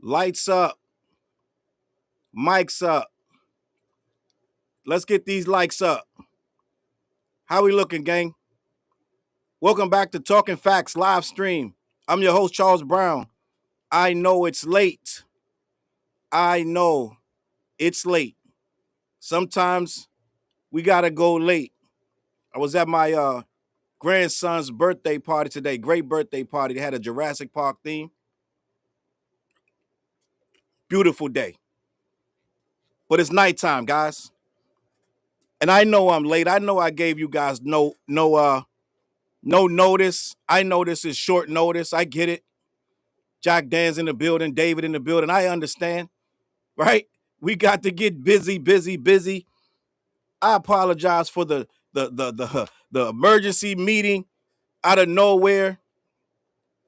Lights up. Mics up. Let's get these likes up. How we looking, gang? Welcome back to Talking Facts live stream. I'm your host, Challz Brown. I know it's late. I know it's late. Sometimes we got to go late. I was at my grandson's birthday party today. Great birthday party. They had a Jurassic Park theme. Beautiful day. But it's nighttime, guys. And I know I'm late. I know I gave you guys no notice. I know this is short notice. I get it. Jack Dan's in the building, David in the building. I understand, right? We got to get busy. I apologize for the emergency meeting out of nowhere.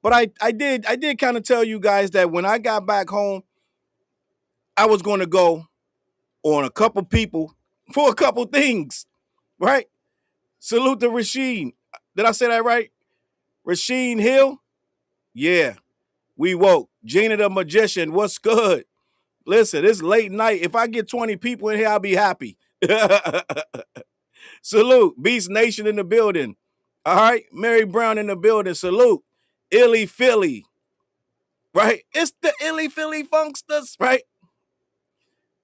But I did kind of tell you guys that when I got back home, I was going to go on a couple people for a couple things, right? Salute to Rasheen. Did I say that right? Rasheen Hill? Yeah, we woke. Gina the Magician, what's good? Listen, it's late night. If I get 20 people in here, I'll be happy. Salute. Beast Nation in the building. All right. Mary Brown in the building. Salute. Illy Philly. Right? It's the Illy Philly Funksters, right?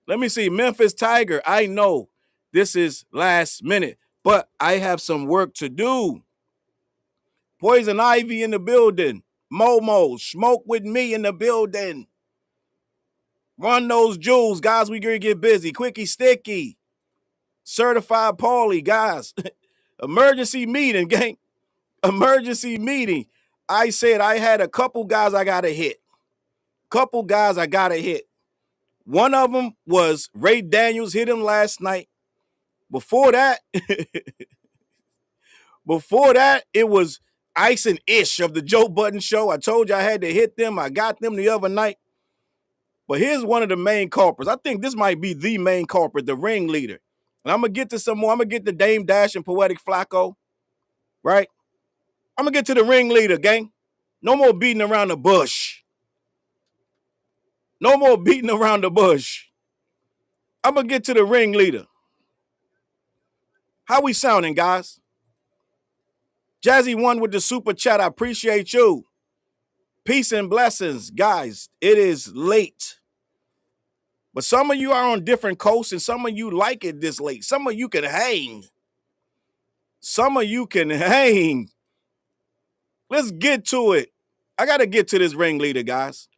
Let me see. Memphis Tiger. I know this is last minute, but I have some work to do. Poison Ivy in the building. Momo. Smoke with me in the building. Run those jewels. Guys, we gonna get busy. Quickie Sticky. Certified Paulie, guys. Emergency meeting, gang. Emergency meeting. I said I had a couple guys I got to hit. One of them was Ray Daniels, hit him last night. Before that, it was Ice and Ish of the Joe Budden Show. I told you I had to hit them. I got them the other night. But here's one of the main culprits. I think this might be the main culprit, the ringleader. And I'm going to get to some more. I'm going to get to Dame Dash and Poetic Flacco, right? I'm going to get to the ringleader, gang. No more beating around the bush. I'm going to get to the ringleader. How we sounding, guys? Jazzy won with the super chat. I appreciate you. Peace and blessings, guys. It is late. But some of you are on different coasts, and some of you like it this late. Some of you can hang. Let's get to it. I got to get to this ringleader, guys.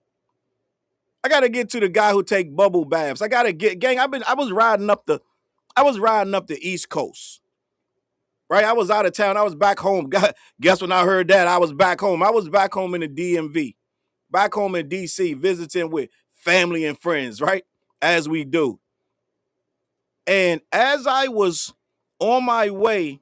I got to get to the guy who take bubble baths. I got to get, gang, I was riding up the East Coast. Right? I was out of town. I was back home. Guess when I heard that, I was back home. I was back home in the DMV. Back home in DC, visiting with family and friends, right? As we do. And as I was on my way,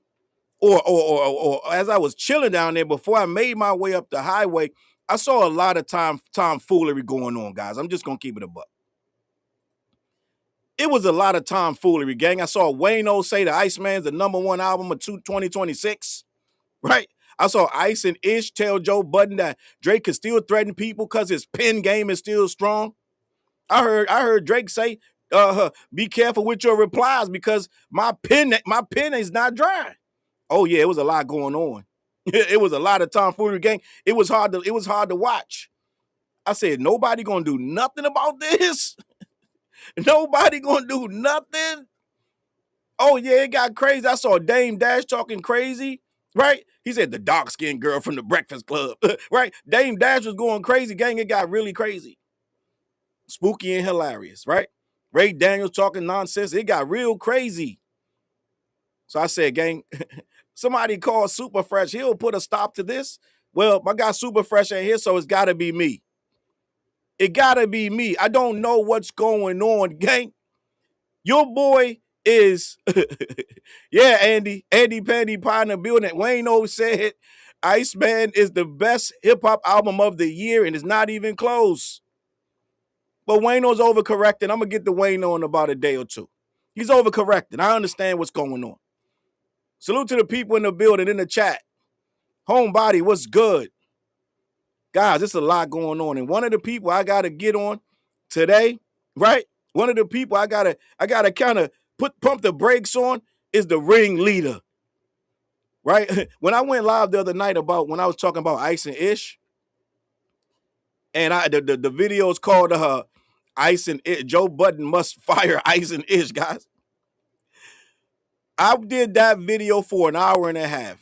or as I was chilling down there before I made my way up the highway, I saw a lot of tomfoolery going on, guys. I'm just going to keep it a buck. It was a lot of tomfoolery, gang. I saw Wayno say the Iceman's the #1 album of 2026, right? I saw Ice and Ish tell Joe Budden that Drake could still threaten people because his pen game is still strong. I heard Drake say, be careful with your replies because my pen is not dry. Oh yeah, it was a lot going on. It was a lot of tomfoolery, gang. It was hard to watch. I said, nobody gonna do nothing about this. Nobody gonna do nothing. Oh yeah, it got crazy. I saw Dame Dash talking crazy, right? He said the dark-skinned girl from the Breakfast Club, right? Dame Dash was going crazy, gang. It got really crazy. Spooky and hilarious, right? Ray Daniels talking nonsense. It got real crazy. So I said, gang, somebody call Super Fresh. He'll put a stop to this. Well, my guy Super Fresh ain't here, so it's got to be me. It got to be me. I don't know what's going on, gang. Your boy is, yeah, Andy Pandy Pie in the building. Wayno said Iceman is the best hip-hop album of the year, and it's not even close. But Wayno's overcorrecting. I'm going to get to Wayno in about a day or two. He's overcorrecting. I understand what's going on. Salute to the people in the building, in the chat. Homebody, what's good? Guys, it's a lot going on. And one of the people I gotta get on today, right? One of the people I gotta kind of pump the brakes on is the ringleader. Right? When I went live the other night about when I was talking about Ice and Ish, and the video is called Ice and Ish, Joe Budden must fire Ice and Ish, guys. I did that video for an hour and a half.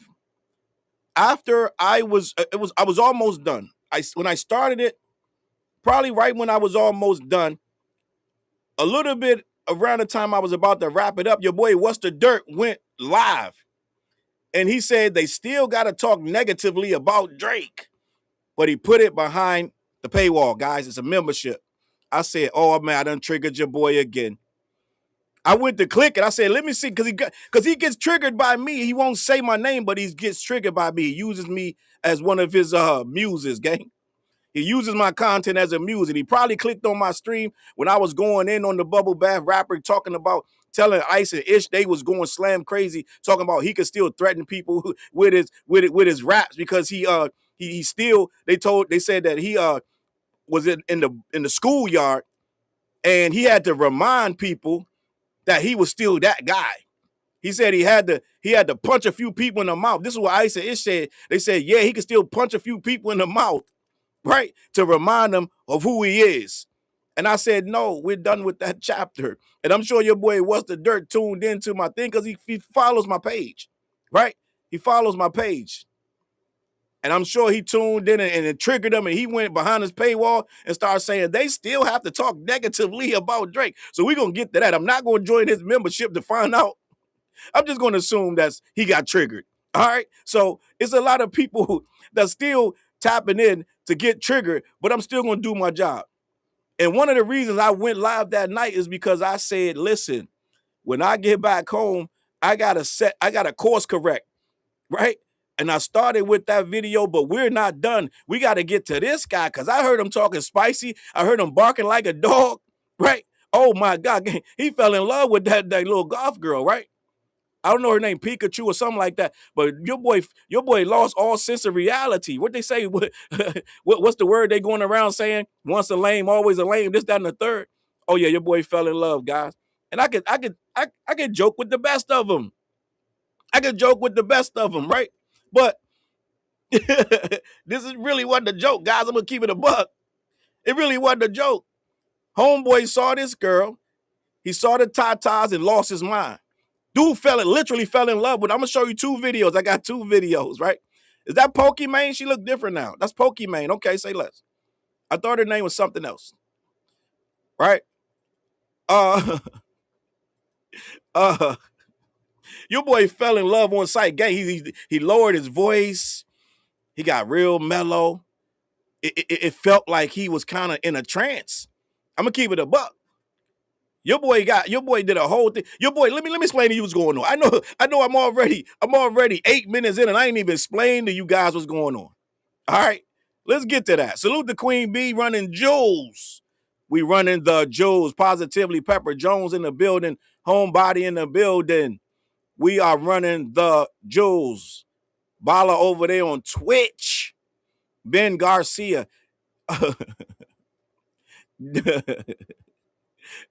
After I was almost done. When I started it, probably right when I was almost done, a little bit around the time I was about to wrap it up, your boy What's the Dirt went live. And he said they still got to talk negatively about Drake. But he put it behind the paywall, guys. It's a membership. I said, oh, man, I done triggered your boy again. I went to click it. I said, let me see, because he gets triggered by me. He won't say my name, but he gets triggered by me. He uses me as one of his muses, gang. He uses my content as a muse, and he probably clicked on my stream when I was going in on the Bubble Bath rapper talking about telling Ice and Ish they was going slam crazy, talking about he could still threaten people with his raps because he still they said that he was in the schoolyard and he had to remind people that he was still that guy. He said he had to punch a few people in the mouth. This is what Ice and Ish said. They said, yeah, he could still punch a few people in the mouth, right? To remind them of who he is. And I said, no, we're done with that chapter. And I'm sure your boy What's the Dirt tuned into my thing because he follows my page, right? He follows my page. And I'm sure he tuned in and it triggered him and he went behind his paywall and started saying they still have to talk negatively about Drake. So we're going to get to that. I'm not going to join his membership to find out. I'm just going to assume that he got triggered. All right. So it's a lot of people that's still tapping in to get triggered, but I'm still going to do my job. And one of the reasons I went live that night is because I said, listen, when I get back home, I got to course correct, right? And I started with that video, but we're not done. We got to get to this guy because I heard him talking spicy. I heard him barking like a dog, right? Oh, my God. He fell in love with that little golf girl, right? I don't know her name, Pinkchyu or something like that. But your boy lost all sense of reality. What they say? What's the word they going around saying? Once a lame, always a lame. This, that, and the third. Oh yeah, your boy fell in love, guys. And I could joke with the best of them. I could joke with the best of them, right? But this is really wasn't a joke, guys. I'm gonna keep it a buck. It really wasn't a joke. Homeboy saw this girl. He saw the tatas and lost his mind. Dude literally fell in love with. I'm gonna show you two videos. I got two videos, right? Is that Pokimane? She look different now. That's Pokimane. Okay, say less. I thought her name was something else, right? Your boy fell in love on sight. Gang, he lowered his voice. He got real mellow. It felt like he was kind of in a trance. I'm gonna keep it a buck. Your boy did a whole thing. Your boy, let me explain to you what's going on. I know I'm already 8 minutes in and I ain't even explained to you guys what's going on. All right, let's get to that. Salute to Queen B running Challz. We running the Challz, positively Pepper Jones in the building, homebody in the building. We are running the Challz. Bala over there on Twitch. Ben Garcia.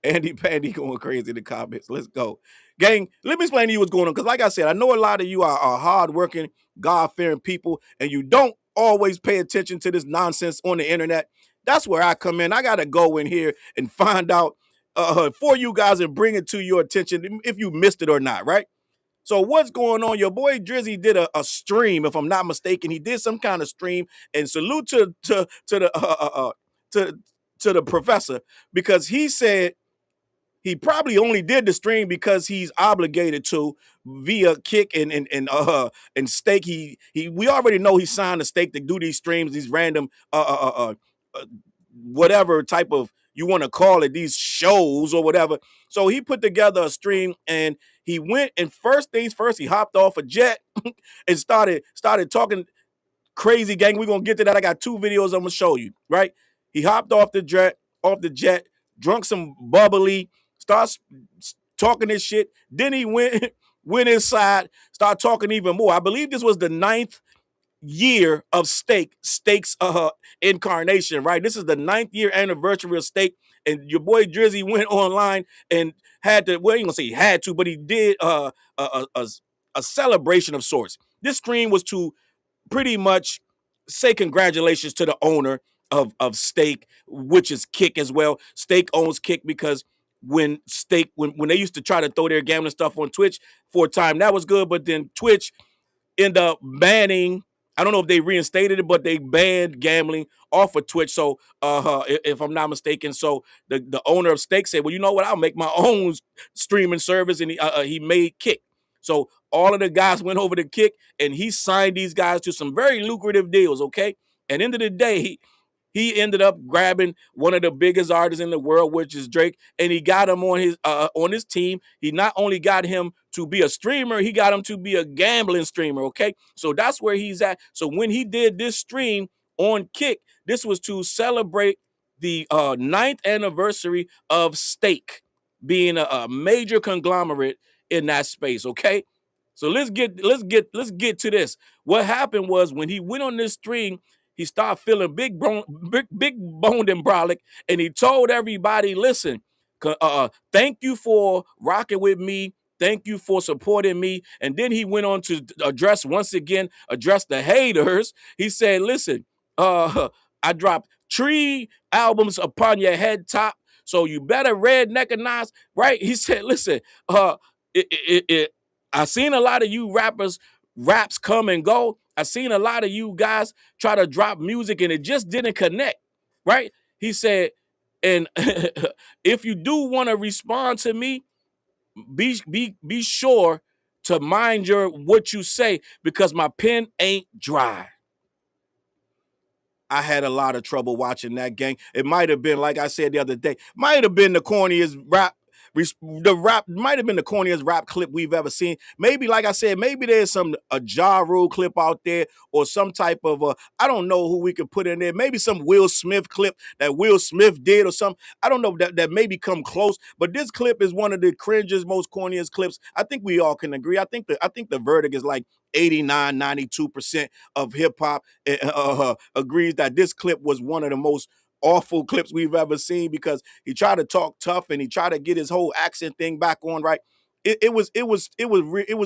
Andy Pandy going crazy in the comments. Let's go. Gang, let me explain to you what's going on. Because like I said, I know a lot of you are hardworking, God-fearing people, and you don't always pay attention to this nonsense on the internet. That's where I come in. I got to go in here and find out for you guys and bring it to your attention if you missed it or not, right? So what's going on? Your boy Drizzy did a stream, if I'm not mistaken. He did some kind of stream, and salute to the professor, because he said he probably only did the stream because he's obligated to via Kick and Stake. We already know he signed a Stake to do these streams, these random whatever type of you want to call it, these shows or whatever. So he put together a stream and he went, and first things first, he hopped off a jet and started talking crazy, gang. We're gonna get to that. I got two videos I'm gonna show you, right? He hopped off the jet, drunk some bubbly, starts talking this shit. Then he went inside, started talking even more. I believe this was the ninth year of Steak's incarnation, right? This is the 9th year anniversary of Steak, and your boy Drizzy went online and had to, well, you gonna say he had to, but he did a celebration of sorts. This stream was to pretty much say congratulations to the owner of Steak, which is Kick as well. Steak owns Kick because when Steak, when they used to try to throw their gambling stuff on Twitch for a time, that was good, but then Twitch end up banning. I don't know if they reinstated it, but they banned gambling off of Twitch. So, if I'm not mistaken, so the owner of Stake said, "Well, you know what? I'll make my own streaming service," and he made Kick. So all of the guys went over to Kick, and he signed these guys to some very lucrative deals. Okay, at the end of the day, he ended up grabbing one of the biggest artists in the world, which is Drake, and he got him on his team. He not only got him to be a streamer, he got him to be a gambling streamer. Okay, so that's where he's at. So when he did this stream on Kick, this was to celebrate the 9th anniversary of Stake being a major conglomerate in that space. Okay, so let's get to this. What happened was when he went on this stream, he started feeling big boned and brolic, and he told everybody, listen, thank you for rocking with me. Thank you for supporting me. And then he went on to address the haters. He said, listen, I dropped 3 albums upon your head top, so you better recognize, right? He said, listen, I seen a lot of you raps come and go. I seen a lot of you guys try to drop music and it just didn't connect, right? He said, and if you do want to respond to me, be sure to mind what you say, because my pen ain't dry. I had a lot of trouble watching that, gang. It might have been, like I said the other day, might have been the corniest rap. The rap might have been the corniest rap clip we've ever seen. Maybe, like I said, maybe there's a Ja Rule clip out there, or some type of I don't know who we could put in there. Maybe some Will Smith clip that Will Smith did or something. I don't know, that maybe come close. But this clip is one of the cringiest, most corniest clips. I think we all can agree. I think the verdict is like 89, 92% of hip hop agrees that this clip was one of the most awful clips we've ever seen, because he tried to talk tough and he tried to get his whole accent thing back on right. It was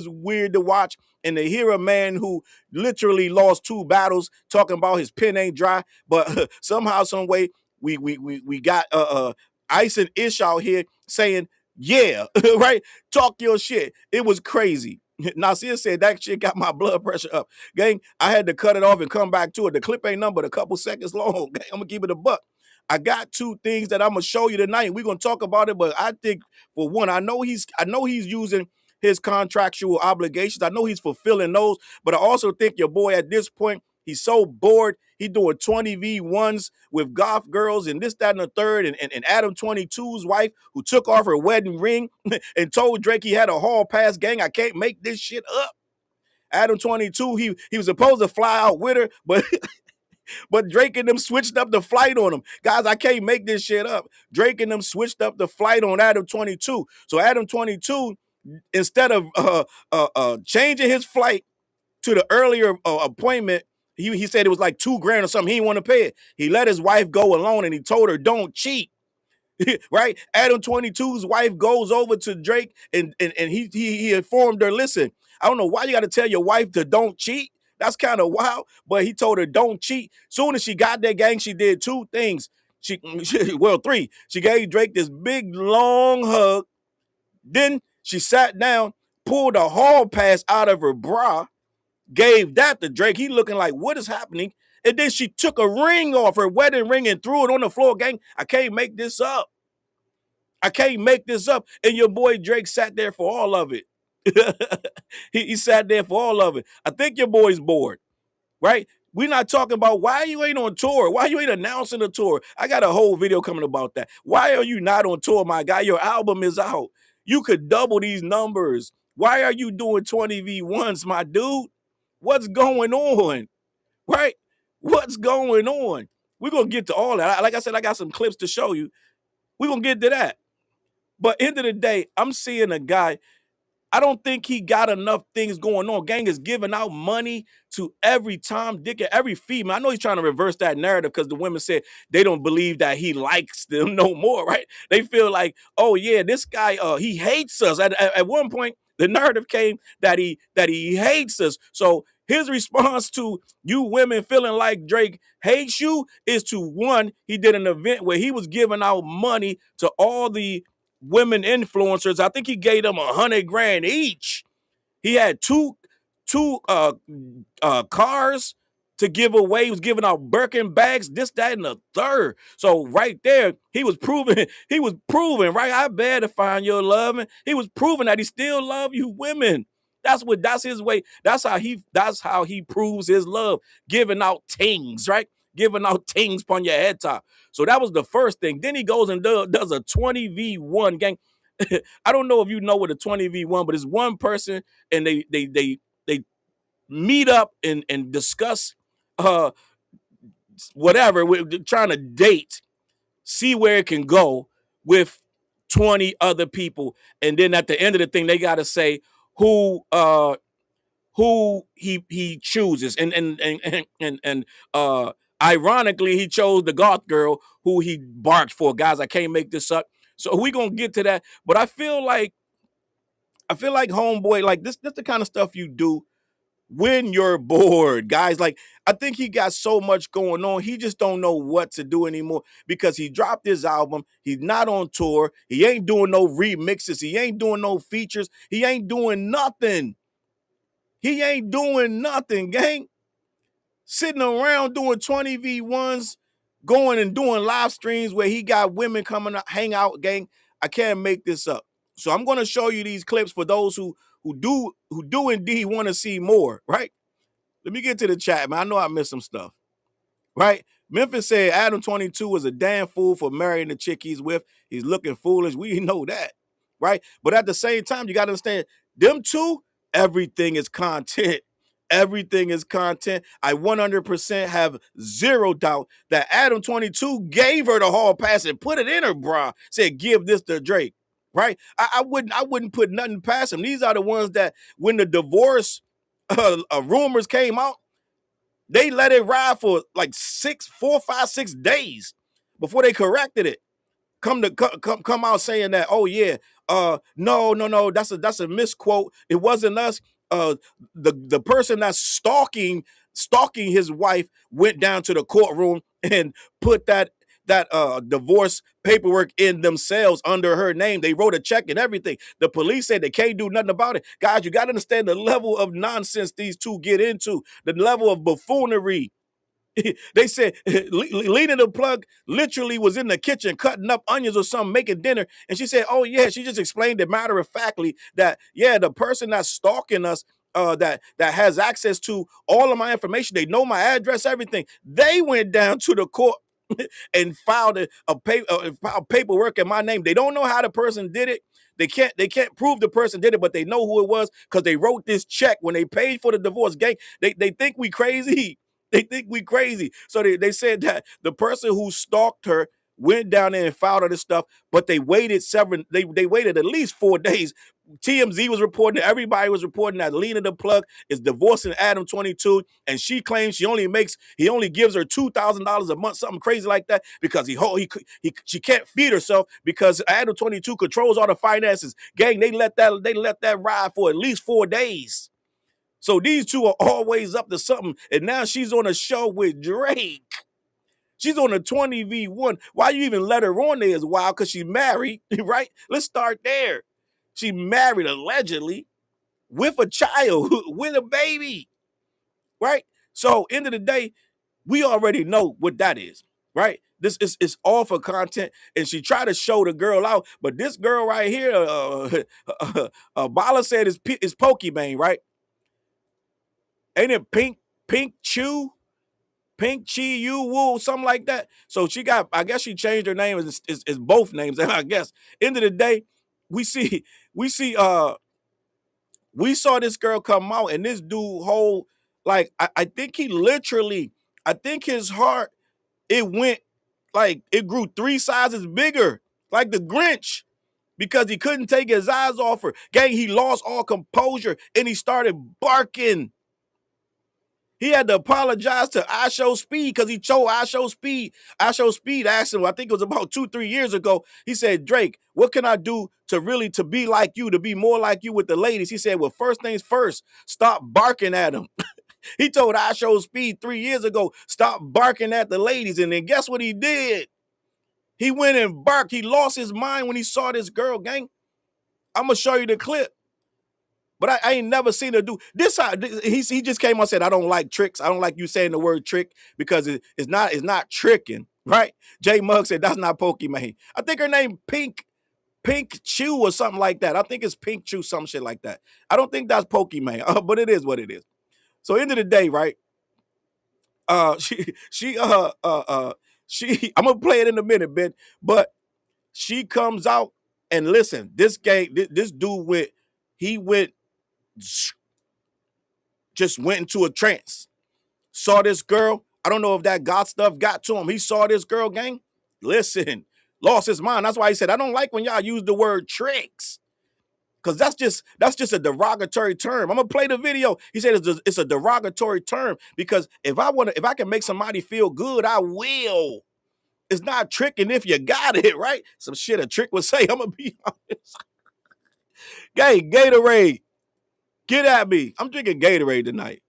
weird to watch, and to hear a man who literally lost 2 battles talking about his pen ain't dry, but somehow, some way, we got Ice and Ish out here saying, yeah, right, talk your shit. It was crazy. Nasir said that shit got my blood pressure up. Gang, I had to cut it off and come back to it. The clip ain't nothing but a couple seconds long. Gang, I'm gonna keep it a buck. I got 2 things that I'm gonna show you tonight. We're gonna talk about it, but I think, for one, I know he's using his contractual obligations. I know he's fulfilling those, but I also think your boy at this point, he's so bored. He doing 20v1s with goth girls and this, that, and the third, and Adam 22's wife, who took off her wedding ring and told Drake he had a hall pass. Gang, I can't make this shit up. Adam 22, he was supposed to fly out with her, but Drake and them switched up the flight on him. Guys, I can't make this shit up. Drake and them switched up the flight on Adam 22. So Adam 22, instead of changing his flight to the earlier appointment, he said it was like $2,000 or something. He didn't want to pay it. He let his wife go alone, and he told her, don't cheat. Right? Adam 22's wife goes over to Drake, and he informed her, listen, I don't know why you got to tell your wife to don't cheat. That's kind of wild. But he told her don't cheat. Soon as she got there, gang, she did 2 things. Well, 3. She gave Drake this big, long hug. Then she sat down, pulled a hall pass out of her bra, gave that to Drake. He looking like, what is happening? And then she took a ring off, her wedding ring, and threw it on the floor. Gang, I can't make this up. I can't make this up. And your boy Drake sat there for all of it. he sat there for all of it. I think your boy's bored, right? We're not talking about why you ain't on tour. Why you ain't announcing a tour? I got a whole video coming about that. Why are you not on tour, my guy? Your album is out. You could double these numbers. Why are you doing 20v1s, my dude? What's going on? Right? What's going on? We're going to get to all that. Like I said, I got some clips to show you. We're going to get to that. But end of the day, I'm seeing a guy I don't think he got enough things going on. Gang is giving out money to every Tom, Dick, and every female. I know he's trying to reverse that narrative because the women said they don't believe that he likes them no more, right? They feel like, oh yeah, this guy, he hates us. At one point, the narrative came that he hates us. So his response to you women feeling like Drake hates you is to, one, he did an event where he was giving out money to all the women influencers. I think he gave them $100 grand each. He had two cars to give away. He was giving out Birkin bags, this, that, and the third. So right there, he was proving, right? I better find your love. And he was proving that he still love you women. That's his way. That's how he proves his love, giving out things, right? Giving out things upon your head top. So that was the first thing. Then he goes and does a 20v1 gang. I don't know if you know what a 20v1, but it's one person and they meet up and discuss whatever, we're trying to date, see where it can go with 20 other people. And then at the end of the thing, they got to say who he chooses. And ironically, he chose the goth girl who he barked for. Guys, I can't make this up. So we gonna get to that. But I feel like homeboy, like this the kind of stuff you do when you're bored, guys. Like, I think he got so much going on, he just don't know what to do anymore because he dropped his album. He's not on tour. He ain't doing no remixes. He ain't doing no features. He ain't doing nothing. He ain't doing nothing, gang. Sitting around doing 20v1s, going and doing live streams where he got women coming to hang out, gang. I can't make this up. So I'm going to show you these clips for those who do indeed want to see more, right? Let me get to the chat, man. I know I missed some stuff, right? Memphis said Adam 22 was a damn fool for marrying the chick he's with. He's looking foolish. We know that, right? But at the same time, you got to understand, them two, everything is content. Everything is content. I 100% have zero doubt that Adam 22 gave her the hall pass and put it in her bra. Said, give this to Drake, right? I wouldn't put nothing past him. These are the ones that when the divorce rumors came out, they let it ride for like 4, 5, 6 days before they corrected it. Come out saying that, oh yeah, no, that's a misquote. It wasn't us. The person that's stalking his wife went down to the courtroom and put that divorce paperwork in themselves under her name. They wrote a check and everything. The police said they can't do nothing about it. Guys, you got to understand the level of nonsense these two get into, the level of buffoonery. They said Lena the plug literally was in the kitchen cutting up onions or something, making dinner. And she said, oh yeah, she just explained it matter of factly that, yeah, the person that's stalking us, that has access to all of my information, they know my address, everything. They went down to the court and filed filed paperwork in my name. They don't know how the person did it. They can't prove the person did it, but they know who it was because they wrote this check when they paid for the divorce. Gang, they think we crazy. They think we crazy. So they said that the person who stalked her went down there and filed all this stuff, but they waited they waited at least 4 days. TMZ was reporting, everybody was reporting that Lena the plug is divorcing Adam 22, and she claims he only gives her $2,000 a month, something crazy like that, because she can't feed herself because Adam 22 controls all the finances. Gang, they let that ride for at least 4 days. So these two are always up to something. And now she's on a show with Drake. She's on a 20v1. Why you even let her on there is wild, because she's married, right? Let's start there. She married allegedly with a child, with a baby, right? So end of the day, we already know what that is, right? This is all for content. And she tried to show the girl out, but this girl right here, Bala said is Pokemon, right? Ain't it Pinkchyu? Pinkchyu, something like that. So she got, I guess she changed her name. It's both names. And I guess end of the day, we saw this girl come out, and this dude I think he literally, I think his heart, it grew 3 sizes bigger, like the Grinch, because he couldn't take his eyes off her. Gang, he lost all composure and he started barking. He had to apologize to I Show Speed because he chose I Show Speed. I Show Speed asked him, I think it was about 2-3 years ago. He said, Drake, what can I do to be like you, to be more like you with the ladies? He said, well, first things first, stop barking at them. He told I Show Speed 3 years ago, stop barking at the ladies. And then guess what he did? He went and barked. He lost his mind when he saw this girl, gang. I'm going to show you the clip. But I ain't never seen her do this. He just came on and said, I don't like tricks. I don't like you saying the word trick because it's not tricking, right? J Mugg said, that's not Pokemon. I think her name Pinkchyu or something like that. I think it's Pinkchyu, some shit like that. I don't think that's Pokemon, but it is what it is. So end of the day, right? She I'm gonna play it in a minute, Ben, but she comes out and listen, this dude just went into a trance. Saw this girl. I don't know if that God stuff got to him. He saw this girl, gang. Listen, lost his mind. That's why he said, I don't like when y'all use the word tricks. Because that's just a derogatory term. I'm gonna play the video. He said it's a derogatory term because if I can make somebody feel good, I will. It's not tricking if you got it, right? Some shit a trick would say. I'm gonna be honest. Hey, Gatorade, get at me. I'm drinking Gatorade tonight.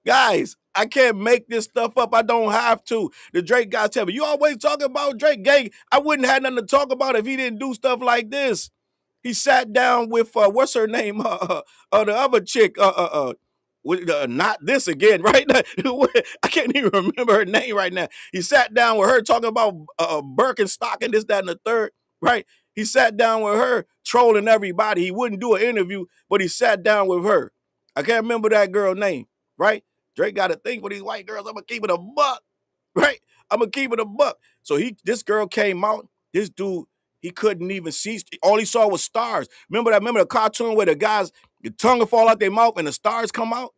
Guys, I can't make this stuff up. I don't have to. The Drake guys tell me, you always talking about Drake. Gang, I wouldn't have nothing to talk about if he didn't do stuff like this. He sat down with, what's her name? The other chick, not this again, right? I can't even remember her name right now. He sat down with her talking about Birkenstock and this, that, and the third, right? He sat down with her trolling everybody. He wouldn't do an interview, but he sat down with her. I can't remember that girl's name, right? Drake got to think for these white girls, I'm going to keep it a buck, right? I'm going to keep it a buck. So this girl came out, this dude, he couldn't even see. All he saw was stars. Remember the cartoon where the guys, the tongue will fall out their mouth and the stars come out?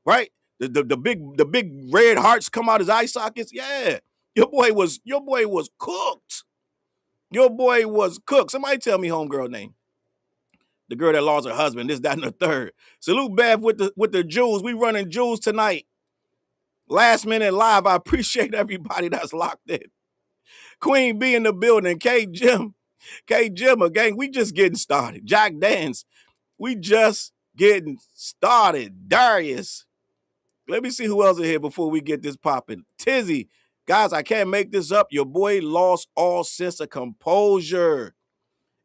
Right? The big red hearts come out his eye sockets. Yeah. Your boy was cooked. Your boy was cooked. Somebody tell me homegirl name. The girl that lost her husband, this, that, and the third. Salute Bev with the jewels. We running jewels tonight. Last minute live. I appreciate everybody that's locked in. Queen B in the building. K Jim, gang, we just getting started. Jack Dance, we just getting started. Darius, let me see who else is here before we get this popping. Tizzy, guys, I can't make this up. Your boy lost all sense of composure.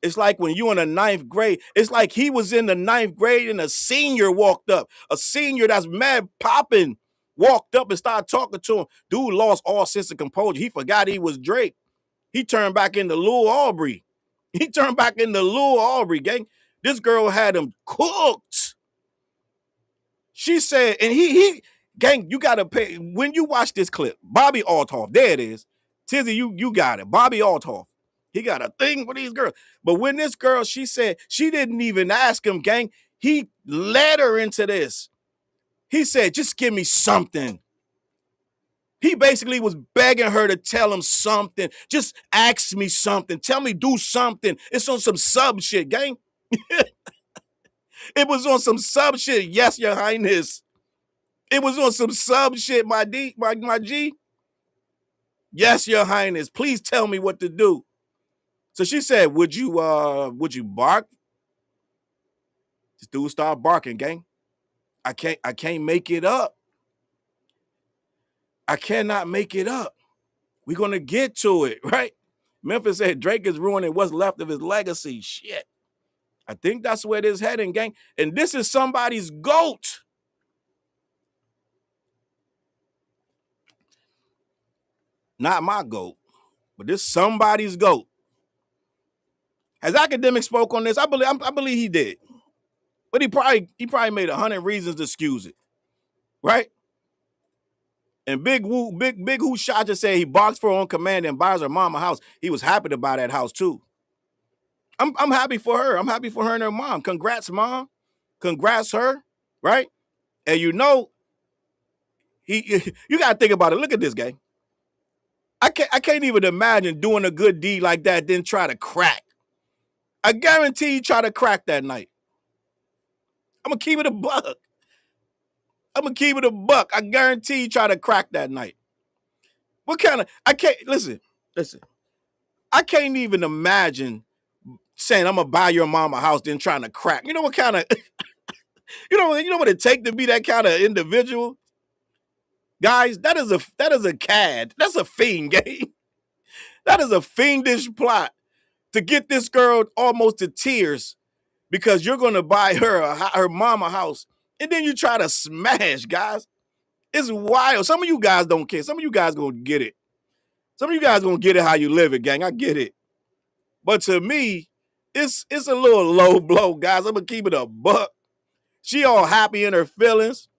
It's like when you in the 9th grade. It's like he was in the 9th grade and a senior walked up. A senior that's mad popping walked up and started talking to him. Dude lost all sense of composure. He forgot he was Drake. He turned back into Lil Aubrey. Gang. This girl had him cooked. She said, and he gang, you got to pay. When you watch this clip, Bobby Althoff, there it is. Tizzy, you got it. Bobby Althoff. He got a thing for these girls. But when this girl, she said, she didn't even ask him, gang. He led her into this. He said, just give me something. He basically was begging her to tell him something. Just ask me something. Tell me, do something. It's on some sub shit, gang. It was on some sub shit. Yes, your highness. It was on some sub shit, my G. Yes, your highness. Please tell me what to do. So she said, would you bark? This dude started barking, gang. I can't make it up. I cannot make it up. We're going to get to it, right? Memphis said Drake is ruining what's left of his legacy. Shit. I think that's where it is heading, gang. And this is somebody's GOAT. Not my GOAT, but this somebody's GOAT. Has Akademiks spoke on this? I believe he did. But he probably made 100 reasons to excuse it. Right? And Big Who Shot just said he barks for her on command and buys her mom a house. He was happy to buy that house too. I'm happy for her. I'm happy for her and her mom. Congrats, mom. Congrats her, right? And you know, You gotta think about it. Look at this, gang. I can't even imagine doing a good deed like that, then try to crack. I guarantee you try to crack that night. I'm gonna keep it a buck. I guarantee you try to crack that night. What kind of, listen. I can't even imagine saying I'm gonna buy your mama a house, then trying to crack. You know what kind of, you know what it take to be that kind of individual? Guys, that is a cad. That's a fiend game. That is a fiendish plot to get this girl almost to tears because you're going to buy her mama house, and then you try to smash, guys. It's wild. Some of you guys don't care. Some of you guys going to get it. Some of you guys going to get it how you live it, gang. I get it. But to me, it's a little low blow, guys. I'm going to keep it a buck. She all happy in her feelings,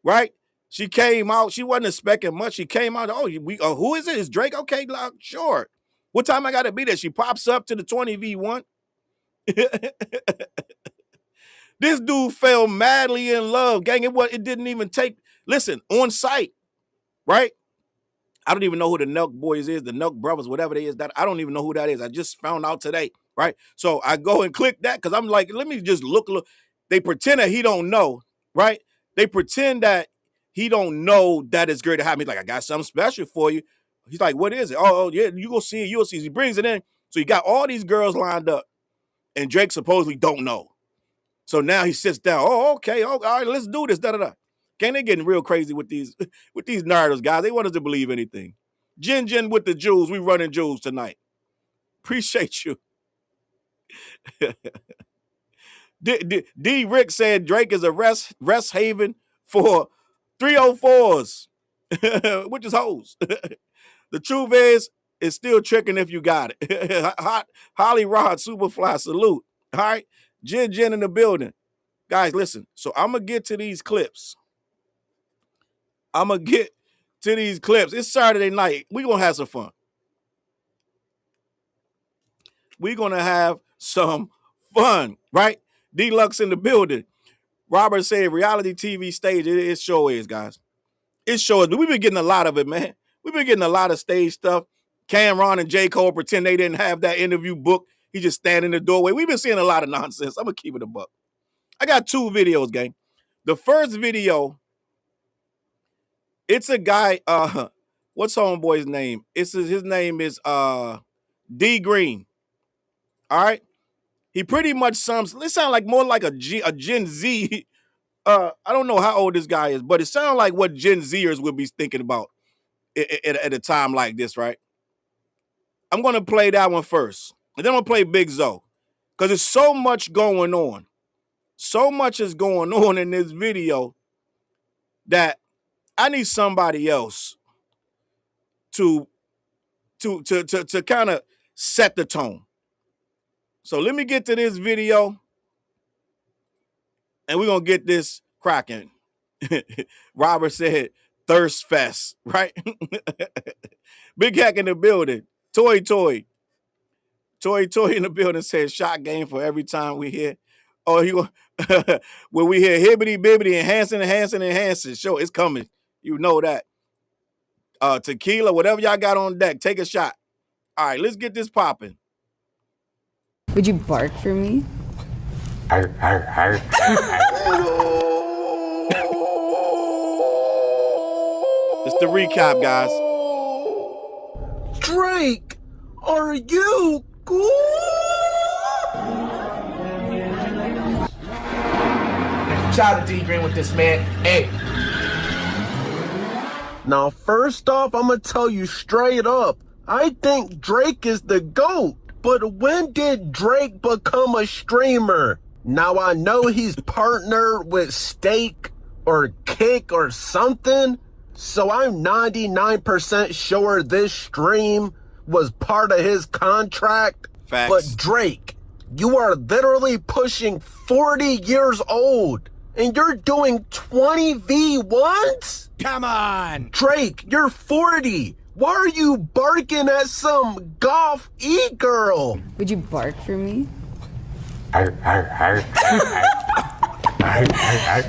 right? She came out. She wasn't expecting much. She came out. Oh, who is it? Is Drake? Okay, sure. What time I got to be there? She pops up to the 20v1. This dude fell madly in love, gang. It didn't even take, listen, on site, right? I don't even know who the Nelk boys is, the Nelk brothers, whatever they is. That I don't even know who that is. I just found out today, right? So I go and click that because I'm like, let me just look. They pretend that he don't know, right? They pretend that he don't know that it's great to have me. Like, I got something special for you. He's like, what is it? Oh, yeah, you go see it. You'll see it. He brings it in. So he got all these girls lined up, and Drake supposedly don't know. So now he sits down. Oh, okay. Oh, all right, let's do this. Da-da-da. Gang, they getting real crazy with these narratives, guys. They want us to believe anything. Jin with the jewels. We running jewels tonight. Appreciate you. D. Rick said Drake is a rest haven for 304s, which is hoes. The truth is, it's still tricking if you got it. Holly Rod, Superfly, salute. All right. Jin in the building. Guys, listen. So I'm going to get to these clips. It's Saturday night. We're going to have some fun. We're going to have some fun, right? Deluxe in the building. Robert said reality TV stage. It sure is, guys. It sure is. We've been getting a lot of it, man. We've been getting a lot of stage stuff. Cameron and J. Cole pretend they didn't have that interview book. He just stand in the doorway. We've been seeing a lot of nonsense. I'm going to keep it a buck. I got 2 videos, gang. The first video, it's a guy, what's homeboy's name? His name is D Green. All right? He pretty much sums, it sounds like more like a Gen Z. I don't know how old this guy is, but it sounds like what Gen Zers would be thinking about at a time like this, right? I'm going to play that one first. And then I'm going to play Big Zo. Because there's so much going on. So much is going on in this video that I need somebody else to kind of set the tone. So let me get to this video, and we're going to get this cracking. Robert said, thirst fest, right? Big Hack in the building. Toy in the building says shot game for every time we hear. Oh, when we hear hibbity bibbity enhancing. Sure, it's coming. You know that. Tequila, whatever y'all got on deck, take a shot. All right, let's get this popping. Would you bark for me? It's the recap, guys. Drake, are you cool? Shout out to D Green with this, man. Hey. Now, first off, I'm gonna tell you straight up, I think Drake is the GOAT. But when did Drake become a streamer? Now, I know he's partnered with Steak or Kick or something, so I'm 99% sure this stream was part of his contract. Facts. But Drake, you are literally pushing 40 years old, and you're doing 20 V1s? Come on. Drake, you're 40. Why are you barking at some golf e-girl? Would you bark for me?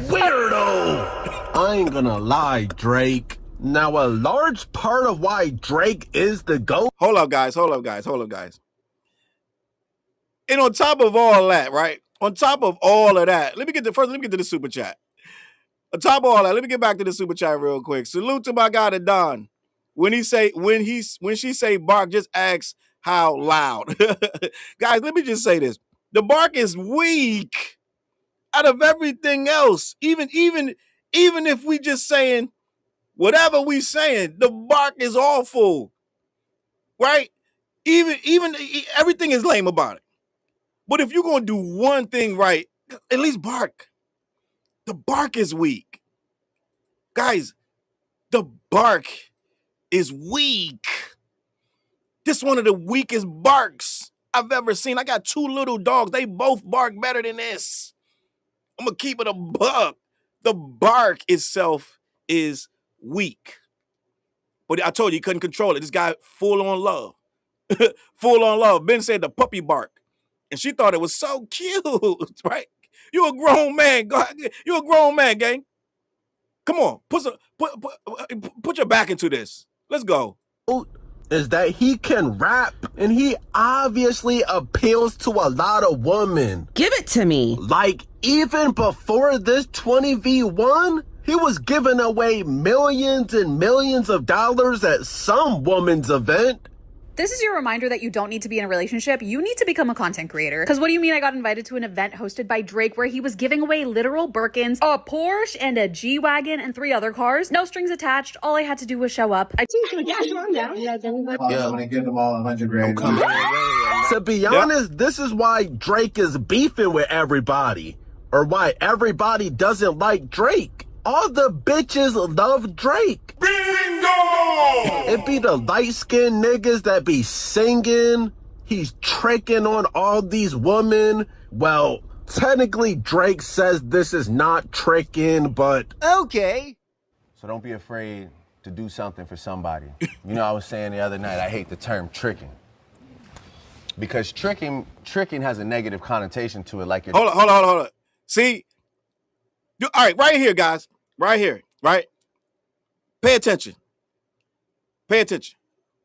Weirdo! I ain't gonna lie, Drake. Now, a large part of why Drake is the GOAT. Hold up, guys. And on top of all that, right? On top of all of that, let me get to the super chat. On top of all that, let me get back to the super chat real quick. Salute to my guy, the Don. When she say bark, just ask how loud. Guys, let me just say this. The bark is weak out of everything else. Even if we just saying whatever we saying, the bark is awful. Right? Even everything is lame about it. But if you're gonna do one thing right, at least bark. The bark is weak. Guys, the bark is weak. This is one of the weakest barks I've ever seen. I got 2 little dogs. They both bark better than this. I'm gonna keep it a buck. The bark itself is weak. But I told you, he couldn't control it. This guy full on love. Full on love. Ben said the puppy bark. And she thought it was so cute, right? You a grown man. You a grown man, gang. Come on, put your back into this. Let's go. Is that he can rap, and he obviously appeals to a lot of women. Give it to me. Like, even before this 20v1, he was giving away millions and millions of dollars at some woman's event. This is your reminder that you don't need to be in a relationship. You need to become a content creator. Because what do you mean I got invited to an event hosted by Drake where he was giving away literal Birkins, a Porsche, and a G-Wagon, and 3 other cars? No strings attached. All I had to do was show up. I'm gonna give them all 100 grand. To be honest, this is why Drake is beefing with everybody. Or why everybody doesn't like Drake. All the bitches love Drake. Bingo! It be the light-skinned niggas that be singing. He's tricking on all these women. Well, technically Drake says this is not tricking, but... Okay. So don't be afraid to do something for somebody. You know, I was saying the other night, I hate the term tricking. Because tricking has a negative connotation to it. Like Hold on. See? All right, right here, guys. Right here, right? Pay attention.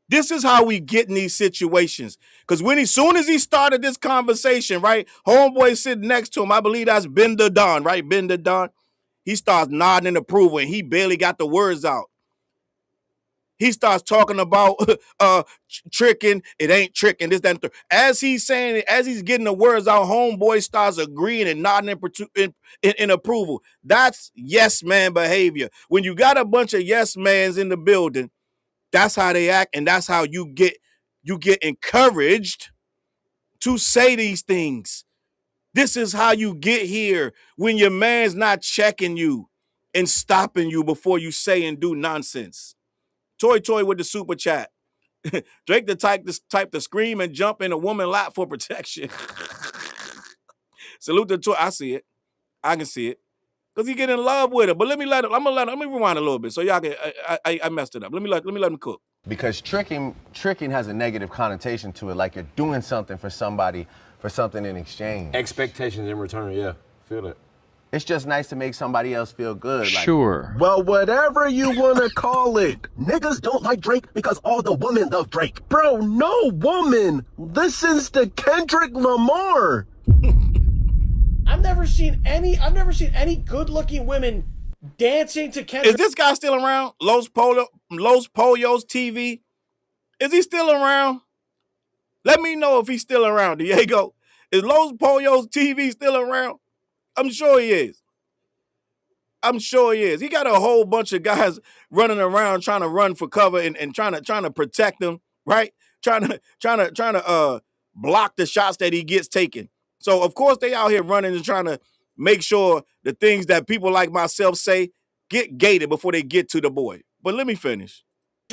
This is how we get in these situations. Because soon as he started this conversation, right? Homeboy sitting next to him, I believe that's Ben the Don, right? Ben the Don. He starts nodding in approval, and he barely got the words out. He starts talking about tricking. It ain't tricking. This, that, and third. As he's saying it, as he's getting the words out, homeboy starts agreeing and nodding in approval. That's yes man behavior. When you got a bunch of yes mans in the building, that's how they act, and that's how you get encouraged to say these things. This is how you get here when your man's not checking you and stopping you before you say and do nonsense. Toy with the super chat. Drake the type to scream and jump in a woman lap for protection. Salute to Toy. I see it. I can see it. Because he get in love with her. But let me rewind a little bit so y'all can I messed it up. Let me let him cook. Because tricking has a negative connotation to it, like you're doing something for somebody for something in exchange. Expectations in return, yeah. Feel that. It's just nice to make somebody else feel good. Sure. Well, whatever you want to call it. Niggas don't like Drake because all the women love Drake. Bro, no woman listens to Kendrick Lamar. I've never seen any good-looking women dancing to Kendrick. Is this guy still around? Los Pollos TV? Is he still around? Let me know if he's still around, Diego. Is Los Pollos TV still around? I'm sure he is. He got a whole bunch of guys running around trying to run for cover and trying to protect him, right? Trying to block the shots that he gets taken. So of course they out here running and trying to make sure the things that people like myself say get gated before they get to the boy. But let me finish.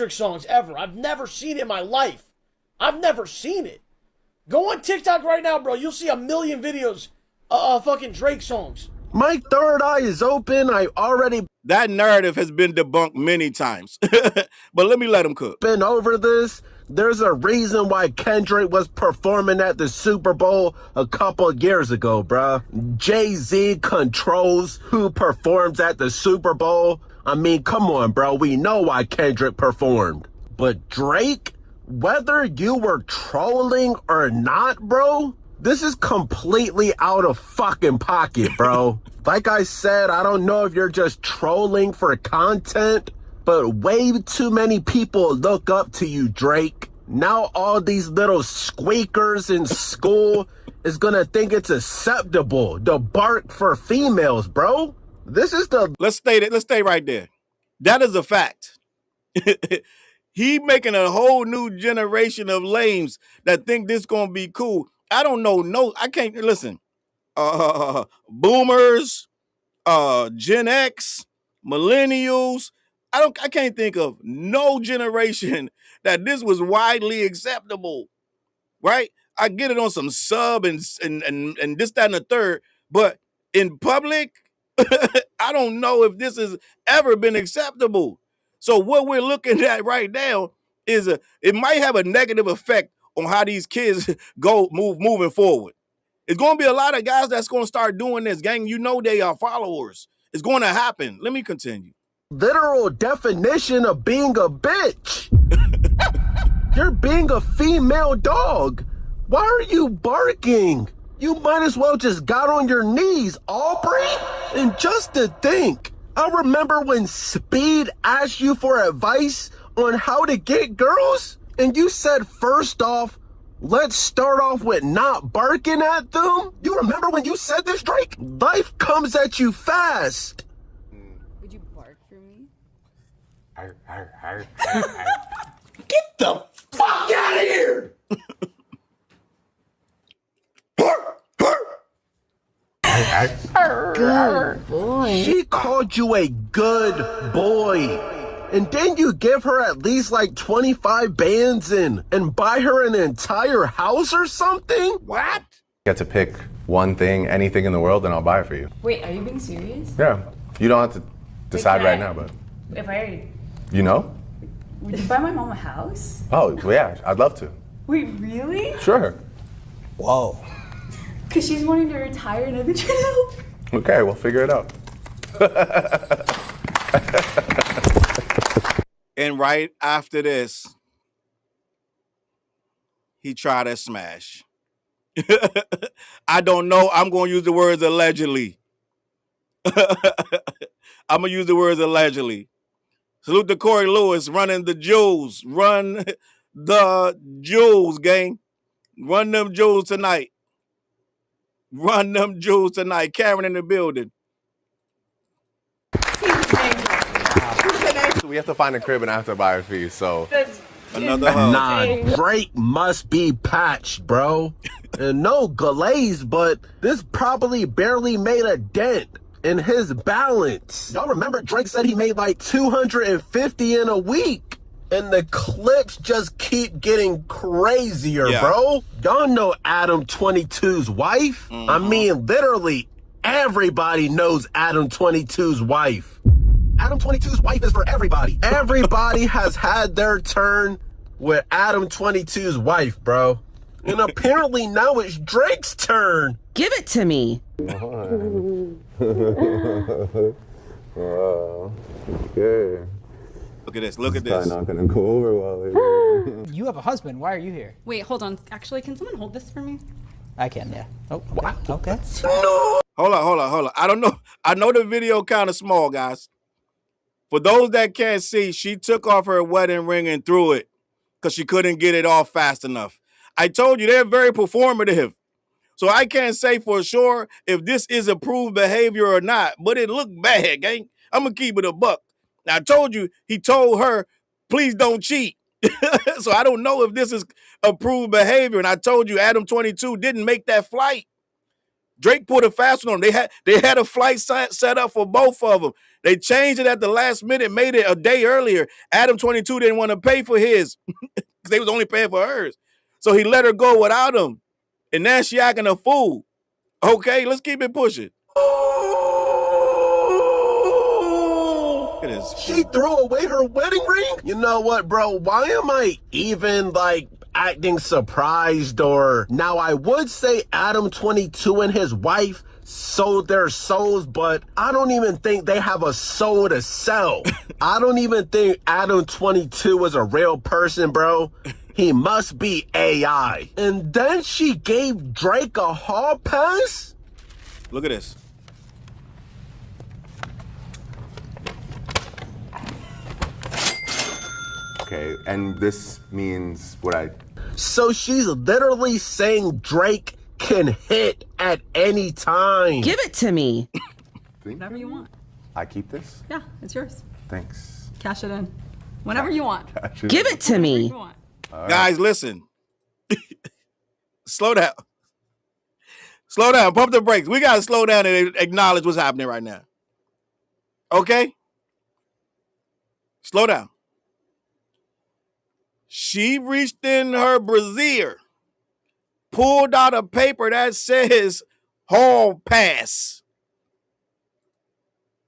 Songs ever. I've never seen it in my life. I've never seen it. Go on TikTok right now, bro. You'll see a million videos of fucking Drake songs. My third eye is open. That narrative has been debunked many times. But let me let him cook. Been over this. There's a reason why Kendrick was performing at the Super Bowl a couple years ago, bruh. Jay-Z controls who performs at the Super Bowl. I mean, come on, bro. We know why Kendrick performed. But Drake, whether you were trolling or not, bro, this is completely out of fucking pocket, bro. Like I said, I don't know if you're just trolling for content, but way too many people look up to you, Drake. Now all these little squeakers in school is gonna think it's acceptable to bark for females, bro. This is the... Let's stay right there. That is a fact. He making a whole new generation of lames that think this gonna be cool. I don't know. No, I can't listen. Boomers, Gen X, millennials. I can't think of no generation that this was widely acceptable, right? I get it on some sub and this, that, and the third, but in public, I don't know if this has ever been acceptable. So what we're looking at right now is it might have a negative effect on how these kids moving forward. It's going to be a lot of guys that's going to start doing this, gang. You know they are followers. It's going to happen. Let me continue. Literal definition of being a bitch. You're being a female dog. Why are you barking? You might as well just got on your knees, Aubrey. And just to think, I remember when Speed asked you for advice on how to get girls, and you said, first off, let's start off with not barking at them. You remember when you said this, Drake? Life comes at you fast. Would you bark for me? Get the fuck out of here! Good boy. She called you a good boy. And then you give her at least like 25 bands and buy her an entire house or something? What? Get to pick one thing, anything in the world, and I'll buy it for you. Wait, are you being serious? Yeah. You don't have to decide right now, but If I... you know? Would you buy my mom a house? Oh, well, yeah, I'd love to. Wait, really? Sure. Whoa. Because she's wanting to retire and I've been trying to help. Okay, we'll figure it out. And right after this, he tried to smash. I don't know. I'm going to use the words allegedly. I'm going to use the words allegedly. Salute to Corey Lewis running the jewels. Run the jewels, gang. Run them jewels tonight. Run them jewels tonight. Karen in the building. We have to find a crib and I have to buy it for you, so. Another hug. Nah, Drake must be patched, bro. And no glaze, but this probably barely made a dent in his balance. Y'all remember Drake said he made like 250 in a week? And the clips just keep getting crazier, bro. Y'all know Adam 22's wife? I mean, literally everybody knows Adam 22's wife. Adam 22's wife is for everybody. Everybody has had their turn with Adam 22's wife, bro. And apparently now it's Drake's turn. Give it to me. Okay. Look at this. Look at this. Not gonna go over well. You have a husband. Why are you here? Wait, hold on. Actually, can someone hold this for me? I can, yeah. Oh, okay. Hold on. I don't know. I know the video kind of small, guys. For those that can't see, she took off her wedding ring and threw it because she couldn't get it off fast enough. I told you they're very performative. So I can't say for sure if this is approved behavior or not, but it looked bad, gang. I'm going to keep it a buck. Now, I told you, he told her, please don't cheat. So I don't know if this is approved behavior. And I told you, Adam 22 didn't make that flight. Drake put a fast one on them. They had a flight set up for both of them. They changed it at the last minute, made it a day earlier. Adam 22 didn't want to pay for his because they was only paying for hers. So he let her go without him. And now she acting a fool. Okay, let's keep it pushing. Look at this. She threw away her wedding ring? You know what, bro? Why am I even, like, acting surprised? Or now I would say Adam 22 and his wife sold their souls, but I don't even think they have a soul to sell. I don't even think Adam 22 is a real person, bro. He must be AI. And then she gave Drake a hall pass? Look at this. Okay, and this means what I... So she's literally saying Drake can hit at any time. Give it to me. Whatever you want. I keep this? Yeah, it's yours. Thanks. Cash it in. Whenever you want. Give it to me. You want. Guys, listen. Slow down. Slow down. Pump the brakes. We got to slow down and acknowledge what's happening right now. Okay? Slow down. She reached in her brassiere, pulled out a paper that says hall pass,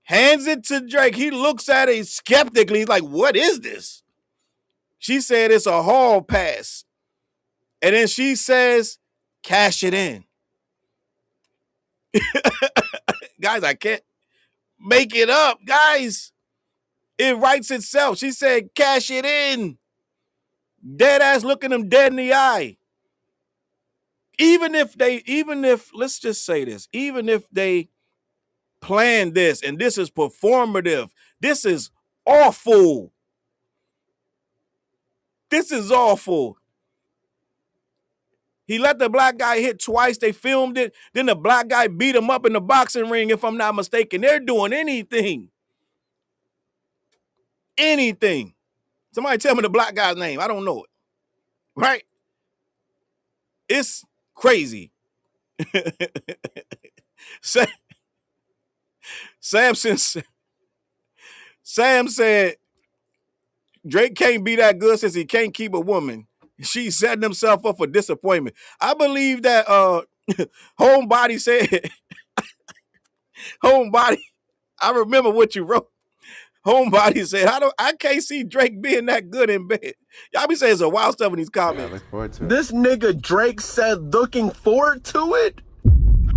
hands it to Drake. He looks at it skeptically. He's like, what is this? She said it's a hall pass. And then she says, cash it in. Guys, I can't make it up. Guys, it writes itself. She said, cash it in. Dead ass looking them dead in the eye. Even if, let's just say this, even if they planned this and this is performative, this is awful. This is awful. He let the black guy hit twice. They filmed it. Then the black guy beat him up in the boxing ring, if I'm not mistaken. They're doing anything. Anything. Somebody tell me the black guy's name. I don't know it. Right? It's crazy. Sam said Drake can't be that good since he can't keep a woman. She's setting himself up for disappointment. I believe that Homebody said, Homebody, I remember what you wrote. Homebody said, I can't see Drake being that good in bed. Y'all be saying some wild stuff in these comments. Yeah, look forward to it. This nigga Drake said looking forward to it?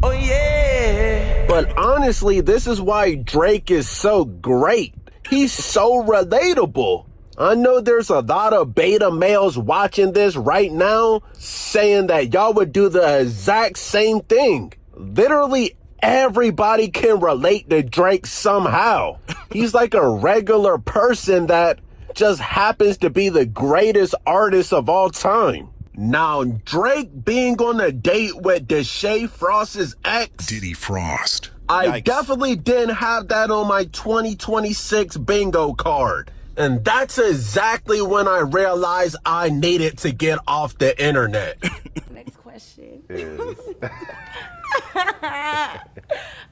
Oh yeah. But honestly, this is why Drake is so great. He's so relatable. I know there's a lot of beta males watching this right now saying that y'all would do the exact same thing. Literally everybody can relate to Drake somehow. He's like a regular person that just happens to be the greatest artist of all time. Now, Drake being on a date with Deshae Frost's ex, Diddy Frost. I definitely didn't have that on my 2026 bingo card. And that's exactly when I realized I needed to get off the internet. Next question. Is...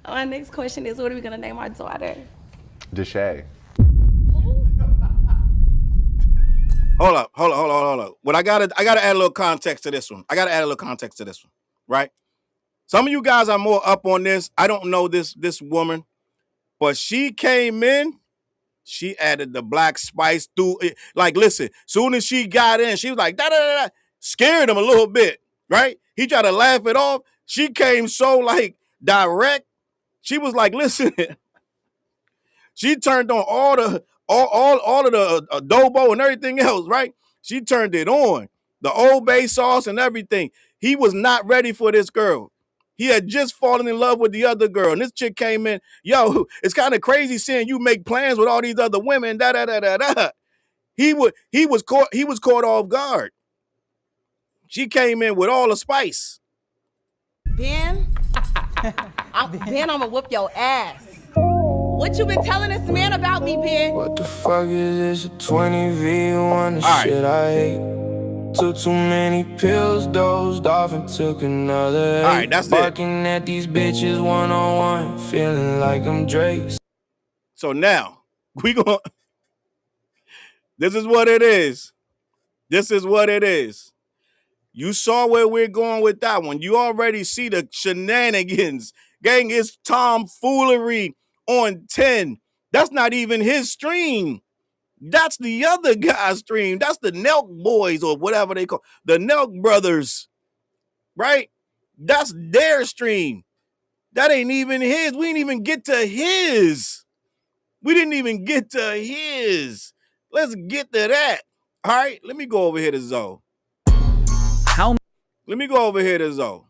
My next question is, what are we going to name our daughter? Deshae. Hold up. But I gotta add a little context to this one. Right? Some of you guys are more up on this. I don't know this woman, but she came in. She added the black spice through it. Like, listen, soon as she got in, she was like, da-da-da-da, scared him a little bit, right? He tried to laugh it off. She came so, like, direct. She was like, listen. She turned on all of the adobo and everything else, right? She turned it on. The Old Bay sauce and everything. He was not ready for this girl. He had just fallen in love with the other girl. And this chick came in. Yo, it's kind of crazy seeing you make plans with all these other women. He was caught off guard. She came in with all the spice. Ben, I'm gonna whoop your ass. What you been telling this man about me, Ben? What the fuck is this? A 20v1 right. Shit I hate. Took too many pills, dozed off and took another. All right, that's it. Barking at these bitches one-on-one, feeling like I'm Drake. So now, this is what it is. You saw where we're going with that one. You already see the shenanigans. Gang, it's tomfoolery on 10. That's not even his stream. That's the other guy's stream. That's the Nelk boys or whatever they call the Nelk brothers, right? That's their stream. That ain't even his. We didn't even get to his. We didn't even get to his. Let's get to that. All right, let me go over here to Zoe. Let me go over here to Zoe.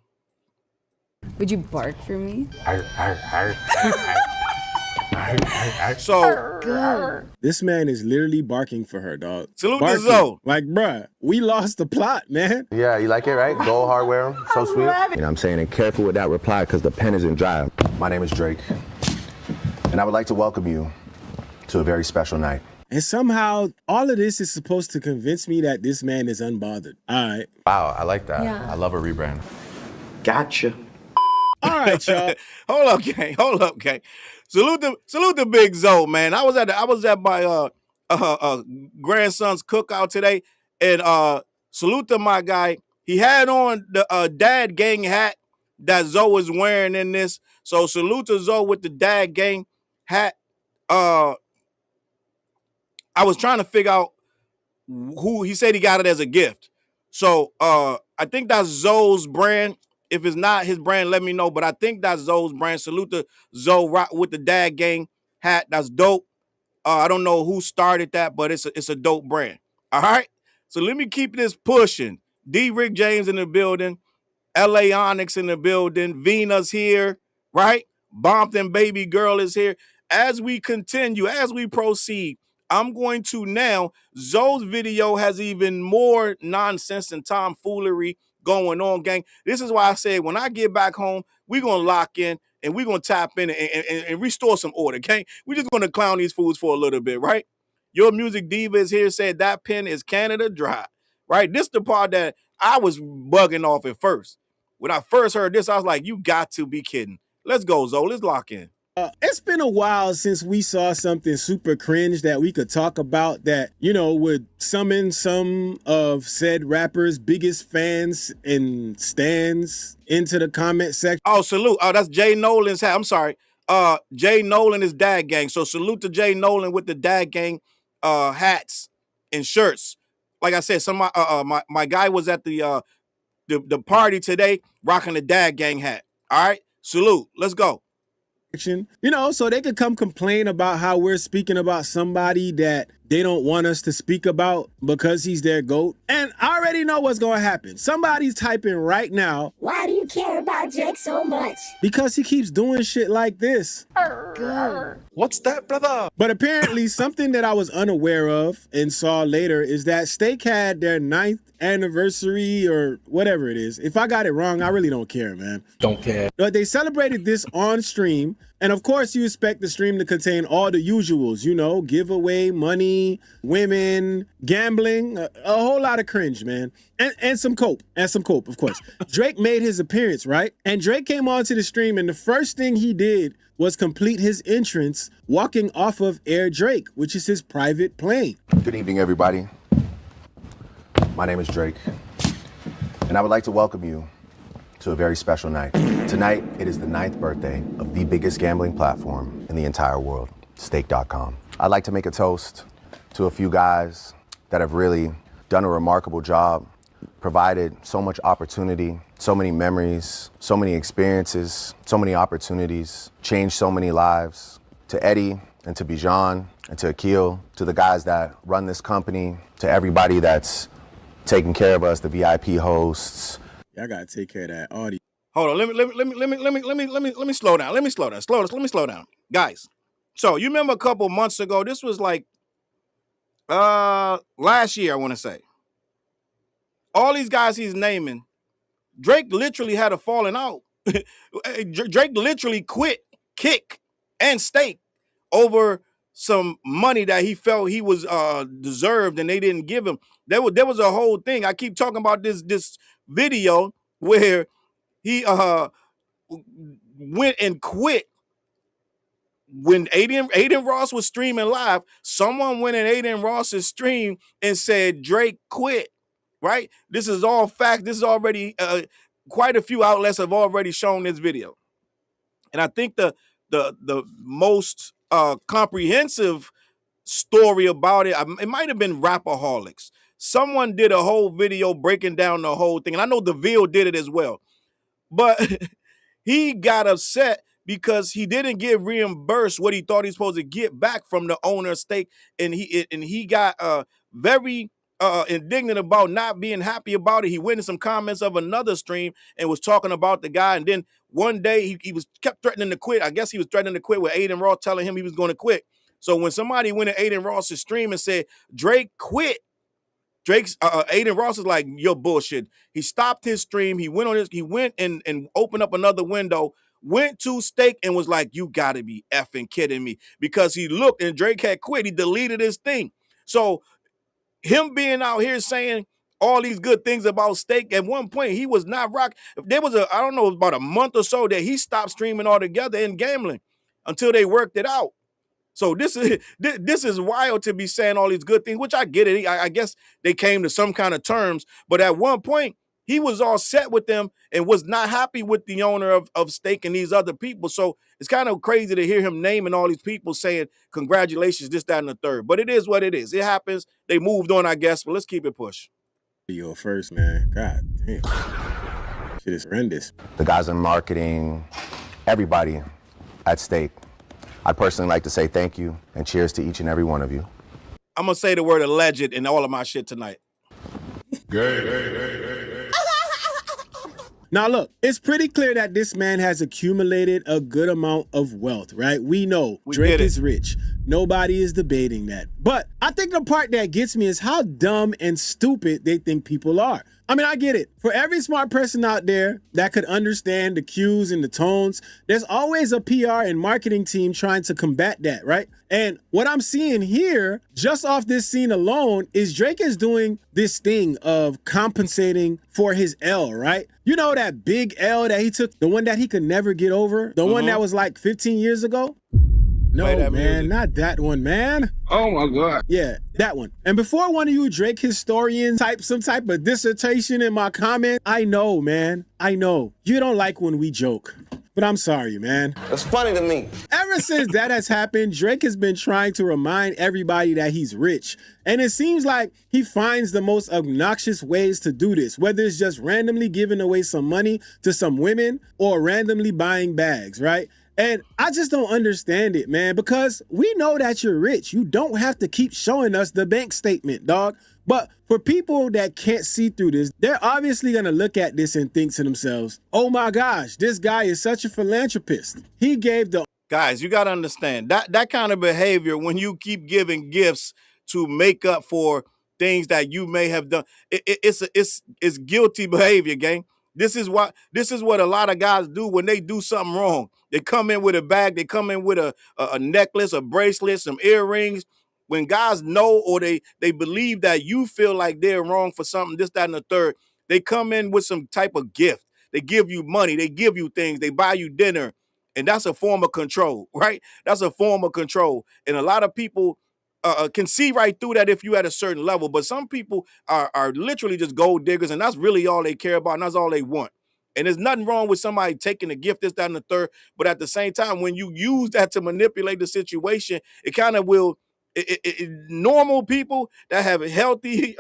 Would you bark for me? So This man is literally barking for her, dog. Salute to Zoe. Like, bruh, we lost the plot, man. Yeah, you like it, right? Gold hardware, so sweet. You know what I'm saying? And careful with that reply because the pen isn't dry. My name is Drake, and I would like to welcome you to a very special night. And somehow, all of this is supposed to convince me that this man is unbothered. All right. Wow, I like that. Yeah. I love a rebrand. Gotcha. All right, y'all. Hold up, gang. Hold up, gang. Salute the Big Zoe, man. I was at my grandson's cookout today, and salute to my guy. He had on the dad gang hat that Zoe was wearing in this. So salute to Zoe with the dad gang hat. I was trying to figure out who he said he got it as a gift. So I think that's Zoe's brand. If it's not his brand, let me know. But I think that's Zoe's brand. Salute to Zoe with the dad gang hat. That's dope. I don't know who started that, but it's a dope brand. All right. So let me keep this pushing. D. Rick James in the building. LA Onyx in the building. Vena's here, right? Bompton Baby Girl is here. As we continue, as we proceed, I'm going to now, Zoe's video has even more nonsense and tomfoolery going on, gang. This is why I said when I get back home, we're going to lock in and we're going to tap in and restore some order, gang. We're just going to clown these fools for a little bit, right? Your music diva is here, said that pen is Canada Dry, right? This is the part that I was bugging off at first. When I first heard this, I was like, you got to be kidding. Let's go, Zoe. Let's lock in. It's been a while since we saw something super cringe that we could talk about that, you know, would summon some of said rappers' biggest fans and stans into the comment section. Oh, salute. Oh, that's Jay Nolan's hat. I'm sorry. Jay Nolan is Dad Gang. So salute to Jay Nolan with the Dad Gang hats and shirts. Like I said, my guy was at the party today rocking the Dad Gang hat. All right. Salute. Let's go. You know, so they could come complain about how we're speaking about somebody that they don't want us to speak about because he's their GOAT. And I already know what's going to happen. Somebody's typing right now, why do you care about Drake so much? Because he keeps doing shit like this. What's that, brother? But apparently something that I was unaware of and saw later is that Steak had their 9th anniversary or whatever it is. If I got it wrong, I really don't care, man. Don't care. But they celebrated this on stream. And of course, you expect the stream to contain all the usuals, you know, giveaway, money, women, gambling, a whole lot of cringe, man. And some cope, of course. Drake made his appearance, right? And Drake came onto the stream, and the first thing he did was complete his entrance walking off of Air Drake, which is his private plane. Good evening, everybody. My name is Drake, and I would like to welcome you to a very special night. Tonight, it is the 9th birthday of the biggest gambling platform in the entire world, Stake.com. I'd like to make a toast to a few guys that have really done a remarkable job, provided so much opportunity, so many memories, so many experiences, so many opportunities, changed so many lives. To Eddie and to Bijan and to Akil, to the guys that run this company, to everybody that's taking care of us, the VIP hosts. I gotta take care of that audio. Hold on, let me slow down. Let me slow down. Guys, so you remember a couple months ago, this was like last year, I want to say. All these guys he's naming, Drake literally had a falling out. Drake literally quit Kick and Stake over some money that he felt he was deserved and they didn't give him. There was a whole thing. I keep talking about this video where he went and quit when Aiden Ross was streaming live. Someone went in Aiden Ross's stream and said Drake quit. Right? This is all fact. This is already quite a few outlets have already shown this video, and I think the most comprehensive story about it. It might have been Rapaholics. Someone did a whole video breaking down the whole thing, and I know DeVille did it as well. But he got upset because he didn't get reimbursed what he thought he was supposed to get back from the owner's stake, and he got very indignant about not being happy about it. He went in some comments of another stream and was talking about the guy, and then one day he was kept threatening to quit. I guess he was threatening to quit with Aiden Ross telling him he was going to quit. So when somebody went in Aiden Ross's stream and said Drake quit, Aiden Ross is like, you're bullshit. He stopped his stream. He went and opened up another window, went to Stake and was like, you gotta be effing kidding me. Because he looked and Drake had quit. He deleted his thing. So him being out here saying all these good things about Stake, at one point he was not rock. There was I don't know, about a month or so that he stopped streaming altogether and gambling until they worked it out. So this is wild to be saying all these good things, which I get it. I guess they came to some kind of terms, but at one point he was all set with them and was not happy with the owner of Stake and these other people. So it's kind of crazy to hear him naming all these people saying congratulations, this, that, and the third. But it is what it is. It happens. They moved on, I guess, but let's keep it push. Video first, man. God damn. Shit is horrendous. The guys in marketing, everybody at Stake, I'd personally like to say thank you and cheers to each and every one of you. I'm going to say the word alleged in all of my shit tonight. Now, look, it's pretty clear that this man has accumulated a good amount of wealth, right? We know Drake is rich. Nobody is debating that. But I think the part that gets me is how dumb and stupid they think people are. I mean, I get it. For every smart person out there that could understand the cues and the tones, there's always a PR and marketing team trying to combat that, right? And what I'm seeing here, just off this scene alone, is Drake is doing this thing of compensating for his L, right? You know that big L that he took, the one that he could never get over? The one that was like 15 years ago? No, man, not that one, man. Oh, my God. Yeah, that one. And before one of you Drake historians type some type of dissertation in my comment, I know, man. I know. You don't like when we joke. But I'm sorry, man. It's funny to me. Ever since that has happened, Drake has been trying to remind everybody that he's rich. And it seems like he finds the most obnoxious ways to do this, whether it's just randomly giving away some money to some women or randomly buying bags, right? And I just don't understand it, man, because we know that you're rich. You don't have to keep showing us the bank statement, dog. But for people that can't see through this, they're obviously going to look at this and think to themselves, oh my gosh, this guy is such a philanthropist. He gave the... Guys, you got to understand that kind of behavior, when you keep giving gifts to make up for things that you may have done, it's guilty behavior, gang. This is what a lot of guys do when they do something wrong. They come in with a bag, they come in with a necklace, a bracelet, some earrings. When guys know or they believe that you feel like they're wrong for something, this, that, and the third, they come in with some type of gift. They give you money, they give you things, they buy you dinner, and that's a form of control, right? That's a form of control. And a lot of people can see right through that if you at a certain level, but some people are literally just gold diggers, and that's really all they care about, and that's all they want. And there's nothing wrong with somebody taking a gift, this, that, and the third, but at the same time, when you use that to manipulate the situation, it kind of will, normal people that have healthy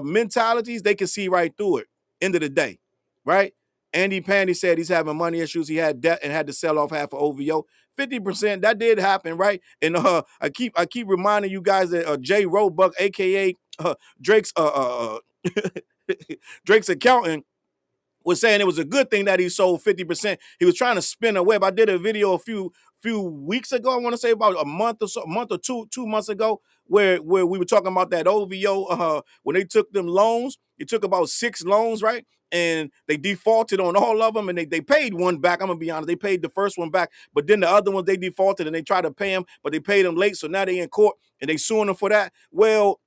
mentalities, they can see right through it, end of the day, right? Andy Pandy said he's having money issues, he had debt and had to sell off half of OVO. 50%, that did happen, right? And I keep reminding you guys that Jay Roebuck, aka Drake's Drake's accountant, was saying it was a good thing that he sold 50%. He was trying to spin a web. I did a video a few weeks ago, I want to say about a month or two months ago, where we were talking about that OVO when they took them loans. It took about 6 loans, right? And they defaulted on all of them, and they paid one back. I'm gonna be honest, they paid the first one back, but then the other ones they defaulted and they tried to pay them, but they paid them late, so now they in court and they suing them for that. Well,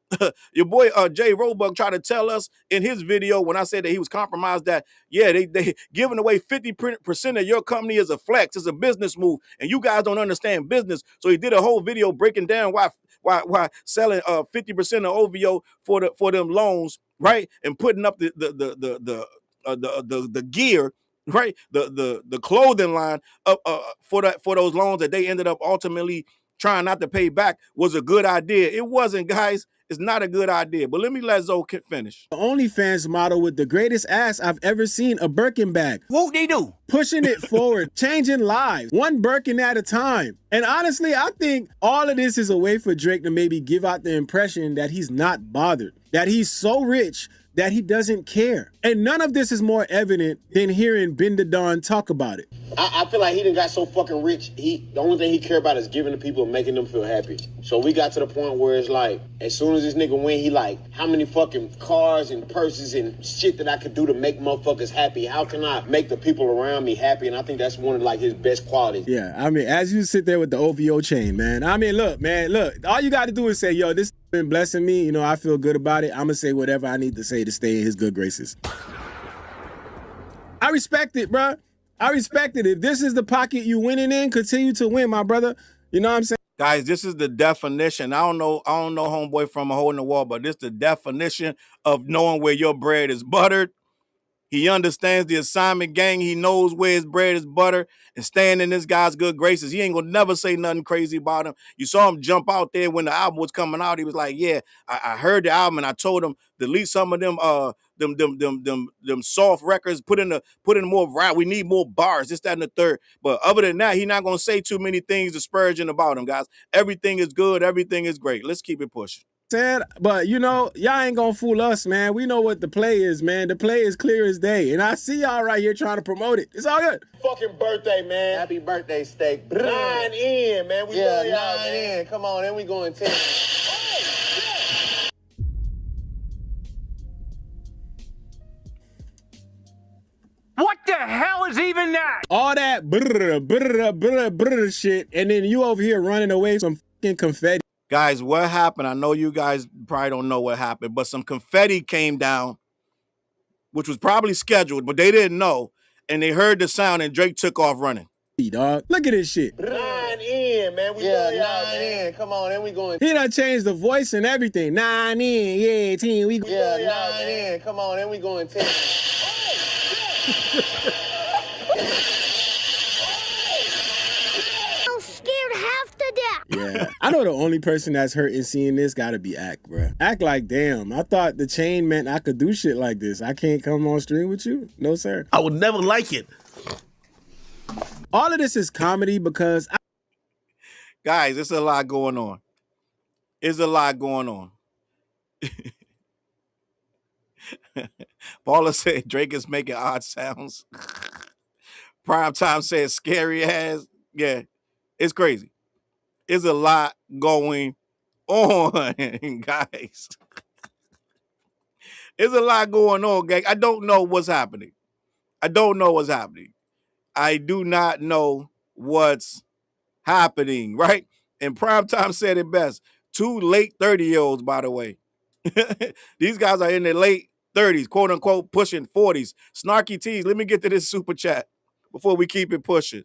your boy Jay Roebuck tried to tell us in his video when I said that he was compromised that, yeah, they giving away 50% of your company is a flex, it's a business move, and you guys don't understand business. So he did a whole video breaking down why selling 50% of OVO for them loans, right, and putting up the gear, right, the clothing line up for those loans that they ended up ultimately trying not to pay back was a good idea. It wasn't, guys. It's not a good idea. But let me let Zoe finish. The OnlyFans model with the greatest ass I've ever seen, a Birkin bag. Whoop they do. Pushing it forward, changing lives, one Birkin at a time. And honestly, I think all of this is a way for Drake to maybe give out the impression that he's not bothered, that he's so rich that he doesn't care. And none of this is more evident than hearing Ben the Don talk about it. I feel like he done got so fucking rich, the only thing he care about is giving the people and making them feel happy. So we got to the point where it's like, as soon as this nigga win, he like, how many fucking cars and purses and shit that I could do to make motherfuckers happy? How can I make the people around me happy? And I think that's one of like his best qualities. Yeah, I mean, as you sit there with the OVO chain, man, I mean, look, all you got to do is say, yo, this been blessing me. You know, I feel good about it. I'm going to say whatever I need to say to stay in his good graces. I respect it, bro. I respect it. If this is the pocket you winning in, continue to win, my brother. You know what I'm saying? Guys, this is the definition. I don't know homeboy from a hole in the wall, but this is the definition of knowing where your bread is buttered. He understands the assignment, gang. He knows where his bread is buttered and staying in this guy's good graces. He ain't gonna never say nothing crazy about him. You saw him jump out there when the album was coming out. He was like, yeah, I heard the album and I told him delete some of them them soft records, put in more rap. We need more bars, this, that, and the third. But other than that, he's not gonna say too many things disparaging about him, guys. Everything is good, everything is great. Let's keep it pushing. But you know, y'all ain't gonna fool us, man. We know what the play is, man. The play is clear as day. And I see y'all right here trying to promote it. It's all good. Fucking birthday, man. Happy birthday, steak. 9 in, man. We love y'all, 9 in. Come on, then we going 10. What the hell is even that? All that brr shit, and then you over here running away some fucking confetti. Guys, what happened? I know you guys probably don't know what happened, but some confetti came down, which was probably scheduled, but they didn't know. And they heard the sound, and Drake took off running. Dog, look at this shit. 9 in, man. We love y'all, 9 in. Come on, then we going. He done changed the voice and everything. 9 in, yeah, 10. We 9 in. Come on, then we going 10. I'm scared half to death. Yeah, I know the only person that's hurt in seeing this gotta be Ak, bro. Ak like, damn, I thought the chain meant I could do shit like this. I can't come on stream with you? No, sir. I would never like it. All of this is comedy because guys, it's a lot going on. It's a lot going on. Paula said Drake is making odd sounds. Primetime said scary ass. Yeah, it's crazy. It's a lot going on, guys. It's a lot going on, gang. I don't know what's happening. I don't know what's happening. I do not know what's happening, right? And Primetime said it best. 2 late 30-year-olds, by the way. These guys are in their late 30s, quote unquote, pushing 40s. Snarky T's, let me get to this super chat before we keep it pushing.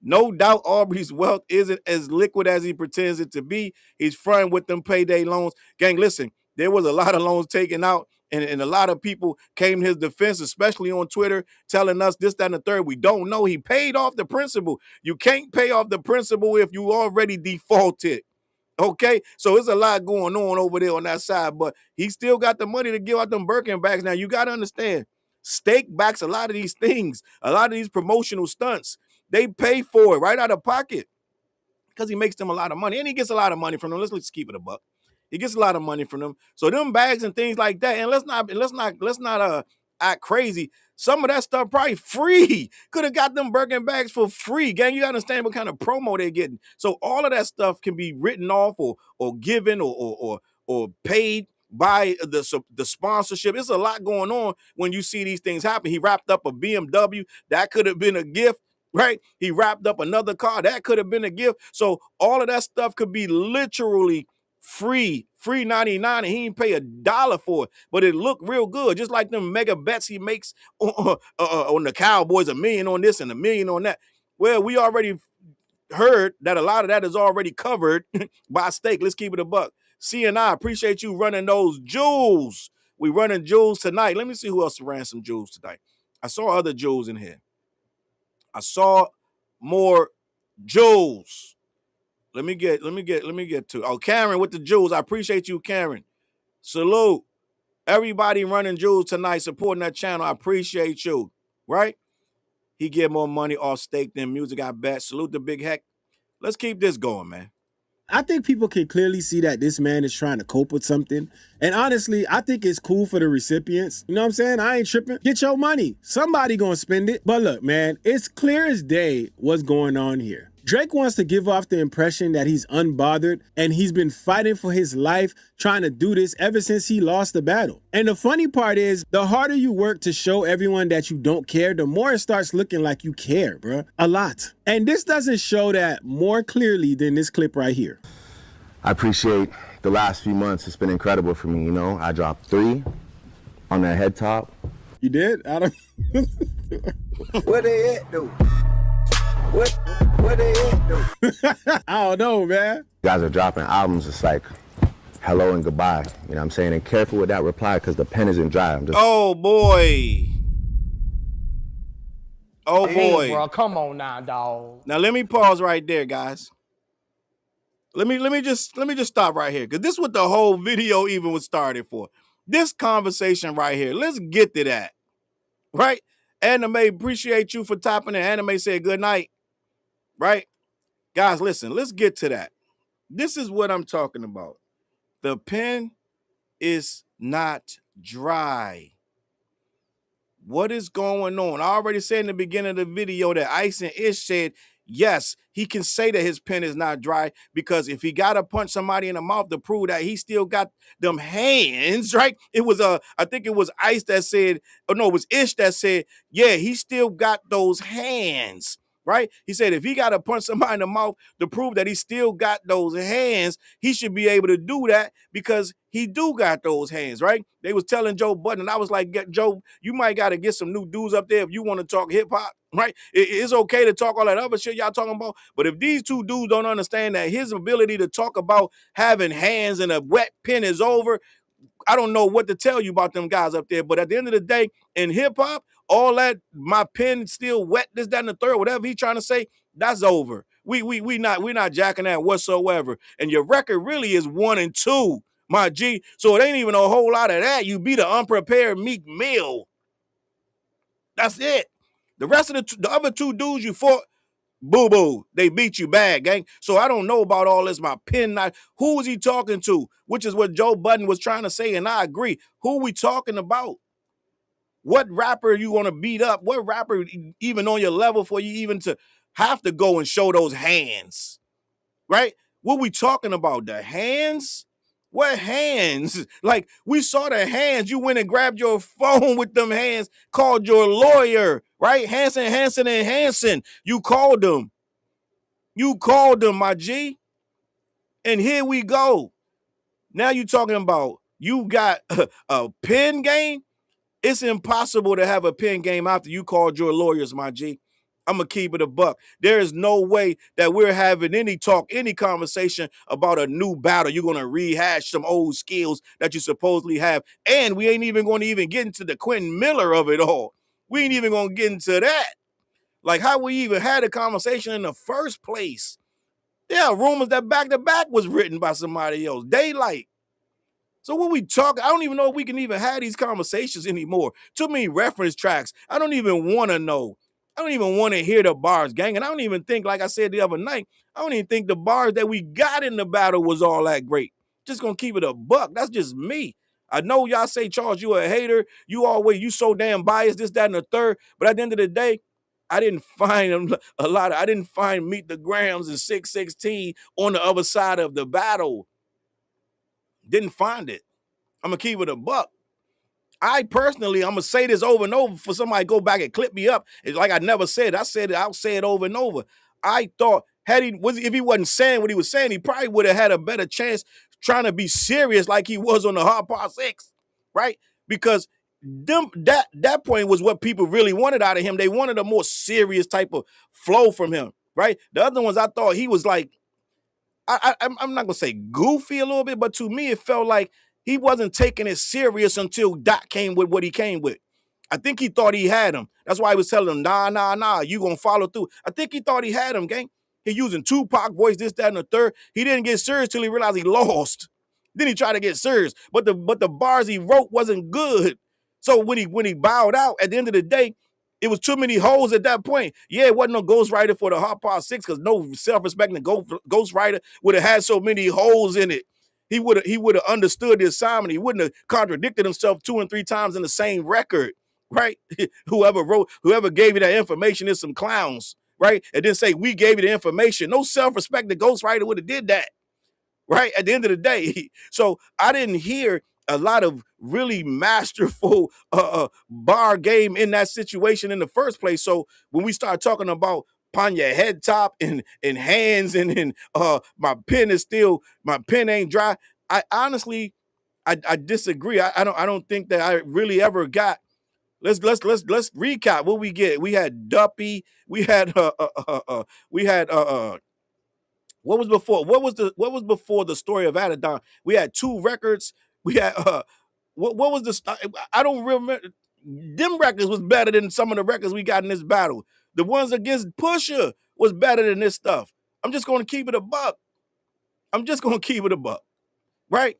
No doubt Aubrey's wealth isn't as liquid as he pretends it to be. He's fronting with them payday loans. Gang, listen, there was a lot of loans taken out, and a lot of people came to his defense, especially on Twitter, telling us this, that, and the third. We don't know. He paid off the principal. You can't pay off the principal if you already defaulted. Okay, so it's a lot going on over there on that side, but he still got the money to give out them Birkin bags. Now, you got to understand, Stake backs a lot of these things, a lot of these promotional stunts. They pay for it right out of pocket because he makes them a lot of money, and he gets a lot of money from them. Let's keep it a buck. He gets a lot of money from them. So them bags and things like that, and let's not act crazy. Some of that stuff probably free. Could have got them Birkin bags for free. Gang, you understand what kind of promo they're getting. So all of that stuff can be written off or given or paid by the sponsorship. It's a lot going on when you see these things happen. He wrapped up a BMW. That could have been a gift, right? He wrapped up another car. That could have been a gift. So all of that stuff could be literally free 99, and he didn't pay $1 for it, but it looked real good, just like them mega bets he makes on the Cowboys, $1 million on this and $1 million on that. Well, we already heard that a lot of that is already covered by Stake. Let's keep it a buck. C&I, appreciate you running those jewels. We running jewels tonight. Let me see who else ran some jewels tonight. I saw other jewels in here. I saw more jewels. Let me get to. Oh, Karen with the jewels. I appreciate you, Karen. Salute. Everybody running jewels tonight, supporting that channel. I appreciate you. Right? He get more money off stake than music, I bet. Salute the Big Heck. Let's keep this going, man. I think people can clearly see that this man is trying to cope with something. And honestly, I think it's cool for the recipients. You know what I'm saying? I ain't tripping. Get your money. Somebody gonna spend it. But look, man, it's clear as day what's going on here. Drake wants to give off the impression that he's unbothered, and he's been fighting for his life, trying to do this ever since he lost the battle. And the funny part is, the harder you work to show everyone that you don't care, the more it starts looking like you care, bruh. A lot. And this doesn't show that more clearly than this clip right here. I appreciate the last few months. It's been incredible for me, you know. I dropped 3 on that head top. You did? I don't... What they at, though? What they at, though? I don't know, man. You guys are dropping albums. It's like hello and goodbye. You know what I'm saying? And careful with that reply because the pen isn't dry. I'm just... Oh, boy. Oh, boy. Hey, bro, come on now, dog. Now, let me pause right there, guys. Let me just stop right here because this is what the whole video even was started for. This conversation right here. Let's get to that. Right? Anime, appreciate you for topping it. Anime said good night. Right? Guys, listen, let's get to that. This is what I'm talking about. The pen is not dry. What is going on? I already said in the beginning of the video that Ice and Ish said, yes, he can say that his pen is not dry because if he got to punch somebody in the mouth to prove that he still got them hands, right? It was I think it was Ice that said, or no, it was Ish that said, yeah, he still got those hands. Right? He said if he got to punch somebody in the mouth to prove that he still got those hands, he should be able to do that because he do got those hands, right? They was telling Joe Budden, and I was like, Joe, you might got to get some new dudes up there if you want to talk hip-hop, right? It's okay to talk all that other shit y'all talking about, but if these two dudes don't understand that his ability to talk about having hands and a wet pen is over, I don't know what to tell you about them guys up there, but at the end of the day, in hip-hop, all that, my pen still wet, this, that, and the third, whatever he trying to say, that's over. We not jacking that whatsoever. And your record really is 1 and 2, my G. So it ain't even a whole lot of that. You be the unprepared Meek Mill. That's it. The rest of the other two dudes you fought, boo-boo, they beat you bad, gang. So I don't know about all this, my pen not. Who was he talking to? Which is what Joe Budden was trying to say, and I agree. Who we talking about? What rapper you want to beat up? What rapper even on your level for you even to have to go and show those hands, right? What we talking about? The hands? What hands? Like, we saw the hands. You went and grabbed your phone with them hands, called your lawyer, right? Hanson. You called them. You called them, my G. And here we go. Now you talking about you got a pen game? It's impossible to have a pen game after you called your lawyers, my G. I'm going to keep it a buck. There is no way that we're having any talk, any conversation about a new battle. You're going to rehash some old skills that you supposedly have. And we ain't even going to even get into the Quentin Miller of it all. We ain't even going to get into that. Like how we even had a conversation in the first place. There are rumors that Back to Back was written by somebody else. Daylight. So when we talk, I don't even know if we can even have these conversations anymore. Too many reference tracks. I don't even want to know. I don't even want to hear the bars, gang. And I don't even think, like I said the other night, I don't even think the bars that we got in the battle was all that great. Just going to keep it a buck. That's just me. I know y'all say, Challz, you a hater. You so damn biased, this, that, and the third. But at the end of the day, I didn't find I didn't find Meet the Grams and 616 on the other side of the battle. Didn't find it. I'm going to keep it a buck. I personally, I'm going to say this over and over for somebody to go back and clip me up. It's like I never said it. I said it. I'll say it over and over. I thought if he wasn't saying what he was saying, he probably would have had a better chance trying to be serious like he was on the Hard Part 6, right? Because that point was what people really wanted out of him. They wanted a more serious type of flow from him, right? The other ones, I thought he was like, I'm not going to say goofy a little bit, but to me, it felt like he wasn't taking it serious until Doc came with what he came with. I think he thought he had him. That's why he was telling him, nah, you going to follow through. I think he thought he had him, gang. He using Tupac voice, this, that, and the third. He didn't get serious till he realized he lost. Then he tried to get serious. But the bars he wrote wasn't good. So when he bowed out, at the end of the day, it was too many holes at that point. Yeah, it wasn't no ghostwriter for the Hot Pot 6 because no self-respecting ghostwriter would have had so many holes in it. He would have understood the assignment. He wouldn't have contradicted himself 2 and 3 times in the same record, right? whoever gave you that information is some clowns, right? And then say, we gave you the information. No self-respecting ghostwriter would have did that, right? At the end of the day. So I didn't hear a lot of really masterful bar game in that situation in the first place. So when we start talking about upon your head top and hands and my pen ain't dry, I honestly I disagree. I don't think that I really ever got. Let's recap what we get. We had Duppy. We had what was before the story of Adidon? We had 2 records. We had what was the I don't remember. Them records was better than some of the records we got in this battle. The ones against Pusha was better than this stuff. I'm just going to keep it a buck. Right?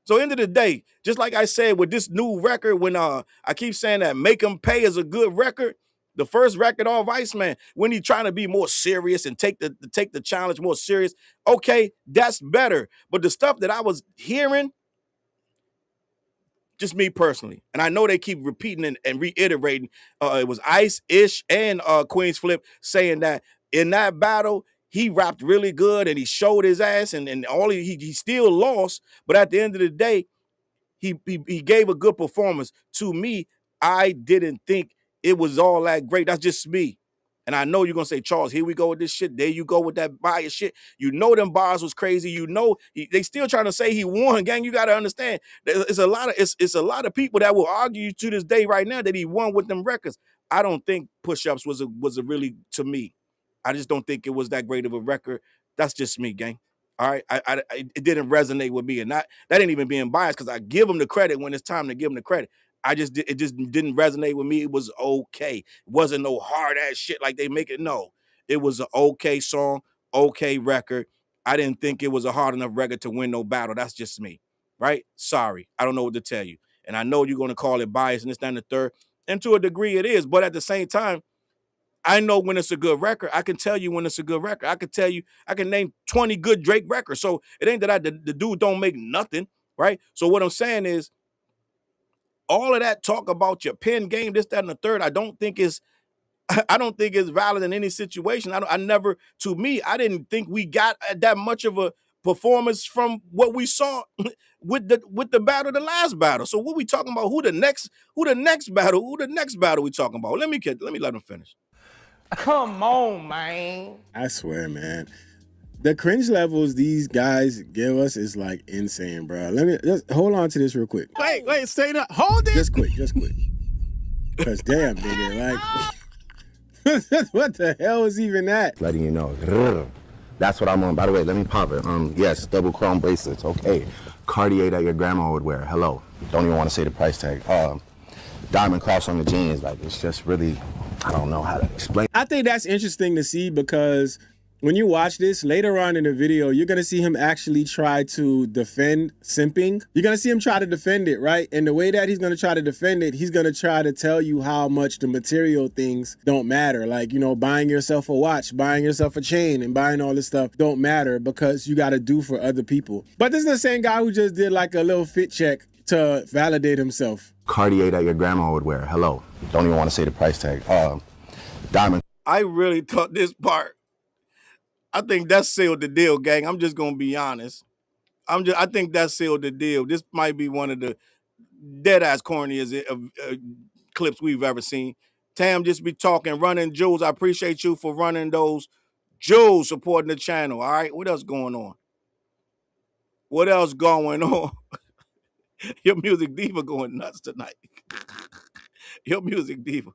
So end of the day, just like I said with this new record, when I keep saying that Make 'Em Pay is a good record, the first record off Iceman, when he's trying to be more serious and take the challenge more serious, okay, that's better. But the stuff that I was hearing, just me personally, and I know they keep repeating and reiterating, it was Ice, Ish, and Queen's Flip saying that in that battle, he rapped really good and he showed his ass and all he still lost, but at the end of the day, he gave a good performance. To me, I didn't think it was all that great. That's just me. And I know you're going to say, Challz, here we go with this shit. There you go with that bias shit. You know them bars was crazy. You know, they still trying to say he won, gang. You got to understand. It's a lot of people that will argue to this day right now that he won with them records. I don't think Push-Ups was a really, to me, I just don't think it was that great of a record. That's just me, gang. All right, it didn't resonate with me, and that ain't even being biased because I give him the credit when it's time to give him the credit. It just didn't resonate with me. It was okay. It wasn't no hard ass shit like they make it. No, it was an okay song, okay record. I didn't think it was a hard enough record to win no battle. That's just me, right? Sorry, I don't know what to tell you, and I know you're gonna call it bias and this, that, and the third, and to a degree it is, but at the same time, I know when it's a good record. I can tell you when it's a good record. I can name 20 good Drake records. So it ain't that the dude don't make nothing, right? So what I'm saying is all of that talk about your pen game, this, that, and the third, I don't think is valid in any situation. To me, I didn't think we got that much of a performance from what we saw with the battle, the last battle. So what we talking about? Who the next battle we talking about? Let me let him finish. Come on, man. I swear, man. The cringe levels these guys give us is like insane, bro. Let me just hold on to this real quick. Wait, stay there. Hold it. Just quick. Because damn, nigga, like, what the hell is even that? Letting you know. That's what I'm on. By the way, let me pop it. Yes, double chrome bracelets. Okay. Cartier that your grandma would wear. Hello. Don't even want to say the price tag. Diamond cross on the jeans. Like, it's just really, I don't know how to explain. I think that's interesting to see because when you watch this later on in the video, you're going to see him actually try to defend simping. You're going to see him try to defend it, right? And the way that he's going to try to defend it, he's going to try to tell you how much the material things don't matter. Like, you know, buying yourself a watch, buying yourself a chain, and buying all this stuff don't matter because you got to do for other people. But this is the same guy who just did like a little fit check to validate himself. Cartier that your grandma would wear. Hello. Don't even want to say the price tag. Diamond. I really thought this part, I think that sealed the deal, gang. I'm just gonna be honest. I think that sealed the deal. This might be one of the dead ass corniest clips we've ever seen. Tam just be talking, running Jules. I appreciate you for running those. Jules supporting the channel. All right, what else going on? Your music diva going nuts tonight. Your music diva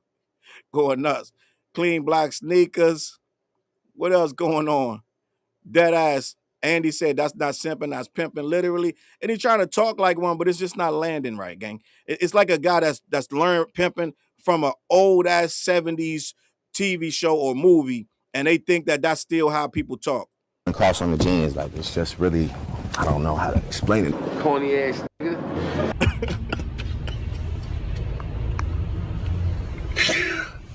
going nuts. Clean black sneakers. What else going on? Dead ass. Andy said that's not simping, that's pimping, literally. And he's trying to talk like one, but it's just not landing right, gang. It's like a guy that's learned pimping from an old ass 70s TV show or movie, and they think that that's still how people talk. And cross on the jeans, like it's just really, I don't know how to explain it. Corny ass nigga.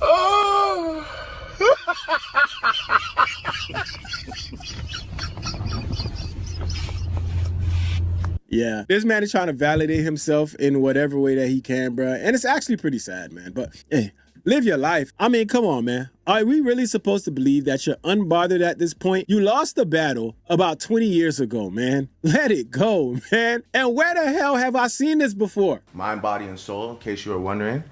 Oh. Yeah, this man is trying to validate himself in whatever way that he can, bruh. And it's actually pretty sad, man. But hey, live your life. I mean, come on, man. Are we really supposed to believe that you're unbothered at this point? You lost the battle about 20 years ago, man. Let it go, man. And where the hell have I seen this before? Mind, body, and soul, in case you were wondering.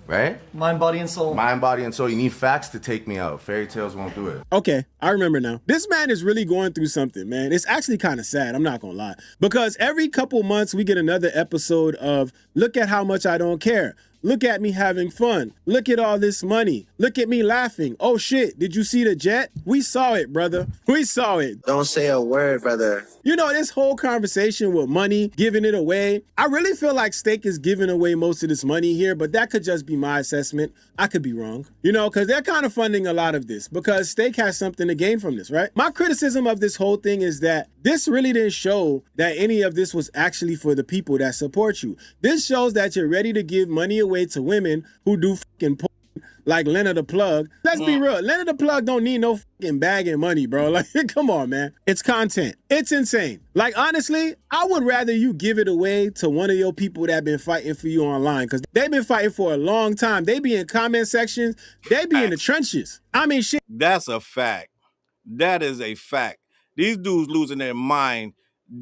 Right? Mind, body, and soul. Mind, body, and soul. You need facts to take me out. Fairy tales won't do it. Okay, I remember now. This man is really going through something, man. It's actually kind of sad, I'm not gonna lie. Because every couple months we get another episode of look at how much I don't care. Look at me having fun. Look at all this money. Look at me laughing. Oh shit, did you see the jet? We saw it, brother. We saw it. Don't say a word, brother. You know, this whole conversation with money, giving it away. I really feel like Steak is giving away most of this money here, but that could just be my assessment. I could be wrong. You know, because they're kind of funding a lot of this because Steak has something to gain from this, right? My criticism of this whole thing is that this really didn't show that any of this was actually for the people that support you. This shows that you're ready to give money away to women who do fucking porn like Leonard the Plug. Let's be real. Leonard the Plug don't need no fucking bag of money, bro. Like, come on, man. It's content. It's insane. Like, honestly, I would rather you give it away to one of your people that been fighting for you online because they've been fighting for a long time. They be in comment sections. They be in the trenches. I mean, shit. That's a fact. That is a fact. These dudes losing their mind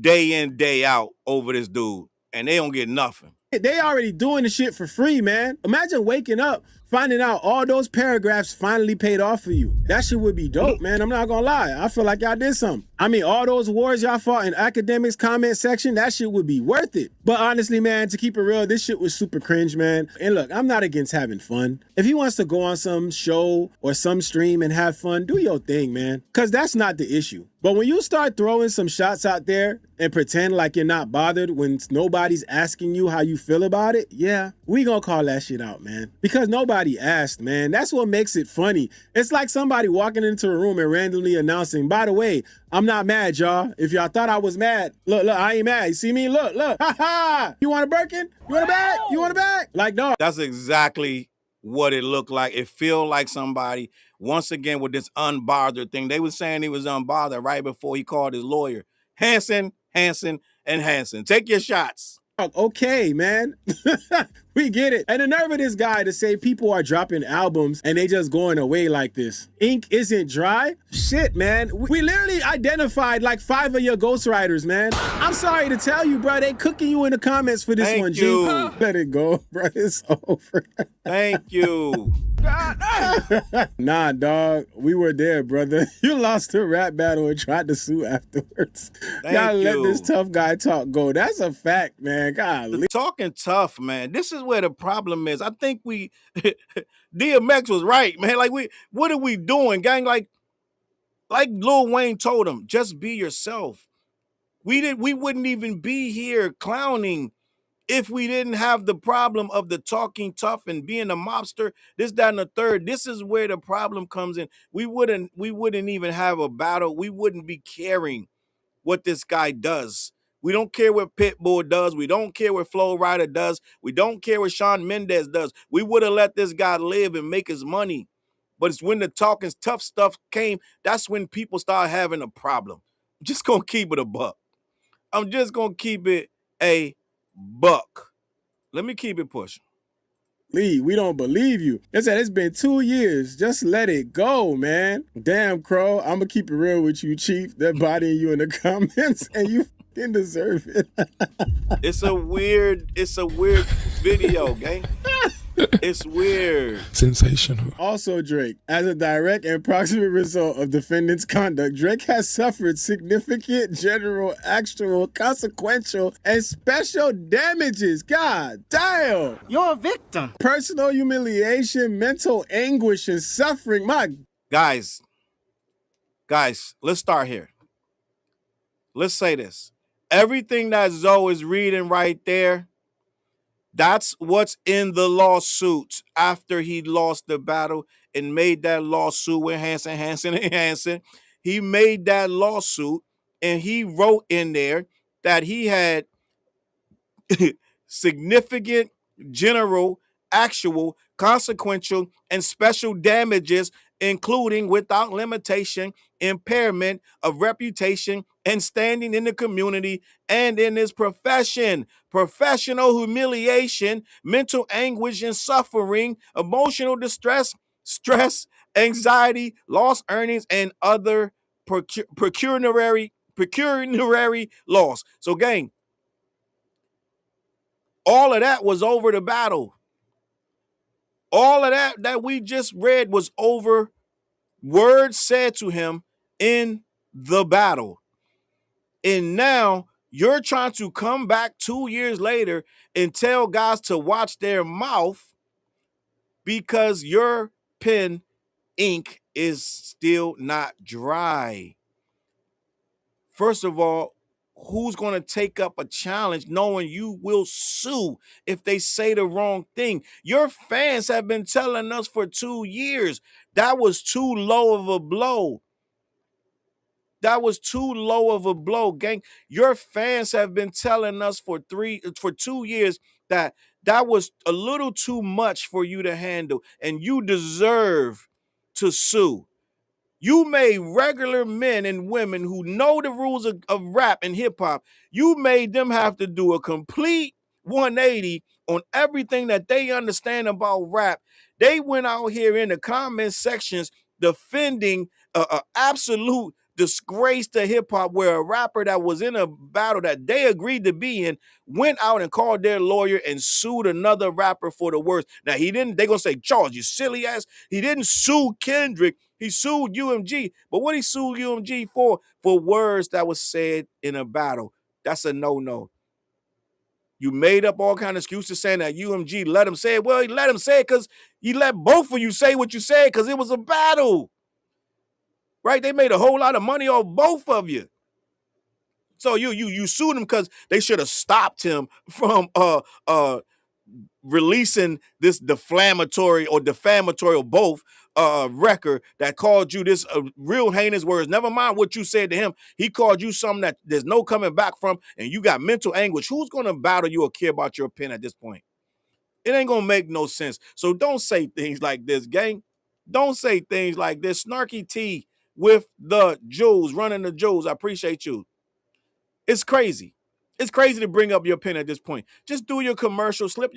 day in, day out over this dude, and they don't get nothing. They already doing the shit for free, man. Imagine waking up, finding out all those paragraphs finally paid off for you. That shit would be dope, man. I'm not gonna lie. I feel like y'all did something. I mean, all those wars y'all fought in Akademiks comment section, that shit would be worth it. But honestly, man, to keep it real, this shit was super cringe, man. And look, I'm not against having fun. If he wants to go on some show or some stream and have fun, do your thing, man. Because that's not the issue. But when you start throwing some shots out there and pretend like you're not bothered when nobody's asking you how you feel about it, yeah, we gonna call that shit out, man. Because nobody asked, man. That's what makes it funny. It's like somebody walking into a room and randomly announcing, by the way, I'm not mad, y'all. If y'all thought I was mad, look, I ain't mad. You see me? Look, ha ha. You want a Birkin? You want a bag? You want a bag? Like, no. That's exactly what it looked like. It feel like somebody, once again, with this unbothered thing. They was saying he was unbothered right before he called his lawyer. Hanson, and Hanson. Take your shots. Okay, man. We get it. And the nerve of this guy to say people are dropping albums and they just going away like this. Ink isn't dry? Shit, man. We literally identified like 5 of your ghostwriters, man. I'm sorry to tell you, bro. They cooking you in the comments for this one, G. Let it go, bro. It's over. Thank you. Nah, dog. We were there, brother. You lost a rap battle and tried to sue afterwards. Gotta let this tough guy talk go. That's a fact, man. Golly. Talking tough, man. This is where the problem is. I think we DMX was right, man. Like, what are we doing, gang? Like Lil Wayne told him, just be yourself. We wouldn't even be here clowning if we didn't have the problem of the talking tough and being a mobster, this, that, and the third. This is where the problem comes in. We wouldn't even have a battle. We wouldn't be caring what this guy does. We don't care what Pitbull does. We don't care what Flo Rida does. We don't care what Shawn Mendes does. We would have let this guy live and make his money. But it's when the talking tough stuff came, that's when people start having a problem. I'm just going to keep it a buck. I'm just going to keep it a buck. Let me keep it pushing. Lee, we don't believe you. They said it's been 2 years. Just let it go, man. Damn, Crow. I'm going to keep it real with you, Chief. They're bodying you in the comments, and you fucking deserve it. It's a weird video, gang. It's weird. Sensational. Also, Drake, as a direct and proximate result of defendant's conduct, Drake has suffered significant general, actual, consequential, and special damages. God damn. You're a victim. Personal humiliation, mental anguish, and suffering. My Guys, let's start here. Let's say this. Everything that Zoe is reading right there, that's what's in the lawsuit after he lost the battle. and made that lawsuit with Hanson. He made that lawsuit and he wrote in there that he had significant, general, actual, consequential, and special damages, including without limitation, impairment of reputation and standing in the community and in his profession, professional humiliation, mental anguish and suffering, emotional distress, stress, anxiety, lost earnings, and other pecuniary loss. So, gang, all of that was over the battle. All of that we just read was over words said to him in the battle. And now you're trying to come back 2 years later and tell guys to watch their mouth because your pen ink is still not dry. First of all, who's going to take up a challenge knowing you will sue if they say the wrong thing? Your fans have been telling us for 2 years that was too low of a blow. That was too low of a blow, gang. Your fans have been telling us for 2 years that was a little too much for you to handle, and you deserve to sue. You made regular men and women who know the rules of rap and hip hop, you made them have to do a complete 180 on everything that they understand about rap. They went out here in the comment sections defending an absolute disgrace to hip hop, where a rapper that was in a battle that they agreed to be in went out and called their lawyer and sued another rapper for the worst. Now, he didn't, they're going to say, Challz, you silly ass. He didn't sue Kendrick. He sued UMG. But what he sued UMG for? For words that was said in a battle. That's a no-no. You made up all kind of excuses saying that UMG let him say it. Well, he let him say it because he let both of you say what you said because it was a battle. Right? They made a whole lot of money off both of you. So you sued him because they should have stopped him from releasing this defamatory or both record that called you this real heinous words. Never mind what you said to him. He called you something that there's no coming back from, and you got mental anguish. Who's going to battle you or care about your pen at this point? It ain't going to make no sense. So don't say things like this, gang. Don't say things like this. Snarky T with the Jules, running the Jules. I appreciate you. It's crazy. It's crazy to bring up your pen at this point. Just do your commercial, sip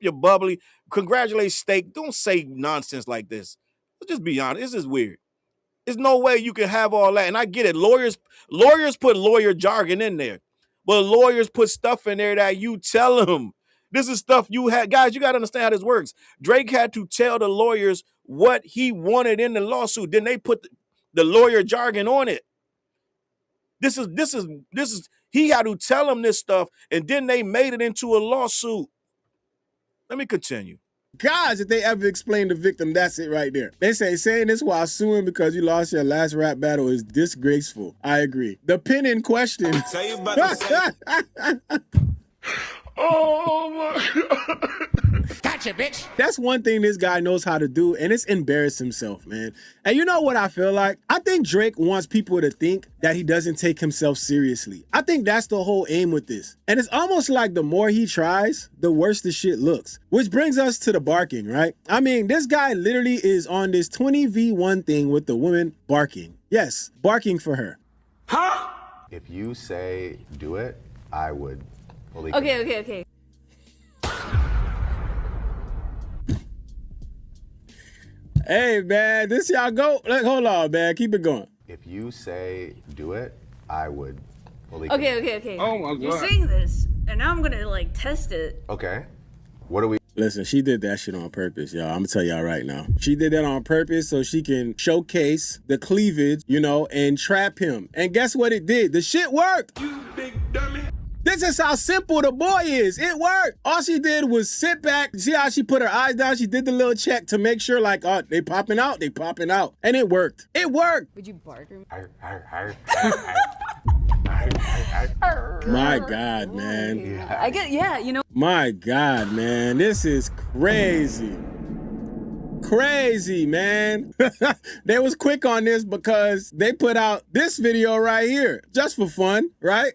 your bubbly, congratulate Steak. Don't say nonsense like this. Let's just be honest. This is weird. There's no way you can have all that. And I get it. Lawyers put lawyer jargon in there. But lawyers put stuff in there that you tell them. This is stuff you had. Guys, you got to understand how this works. Drake had to tell the lawyers what he wanted in the lawsuit. Then they put the lawyer jargon on it. This is he had to tell them this stuff, and then they made it into a lawsuit. Let me continue. Guys, if they ever explain the victim, that's it right there. They say saying this while suing because you lost your last rap battle is disgraceful. I agree. The pen in question. Tell you about to say. Oh my God. Gotcha, bitch. That's one thing this guy knows how to do, and it's embarrass himself, man. And you know what I feel like? I think Drake wants people to think that he doesn't take himself seriously. I think that's the whole aim with this. And it's almost like the more he tries, the worse the shit looks. Which brings us to the barking, right? I mean, this guy literally is on this 20v1 thing with the woman barking. Yes, barking for her. Huh? If you say do it, I would. Okay. Hey, man, this y'all go. Hold on, man. Keep it going. If you say do it, I would. Okay. Oh my God. You're saying this, and now I'm gonna like test it. Okay. What do we? Listen, she did that shit on purpose, y'all. I'm gonna tell y'all right now. She did that on purpose so she can showcase the cleavage, and trap him. And guess what it did? The shit worked. You big dummy. This is how simple the boy is. It worked. All she did was sit back. See how she put her eyes down? She did the little check to make sure, like, oh, they popping out. And it worked. It worked. Would you bark? My God, man. Yeah. I get, My God, man. This is crazy. crazy, man. They was quick on this because they put out this video right here just for fun, right?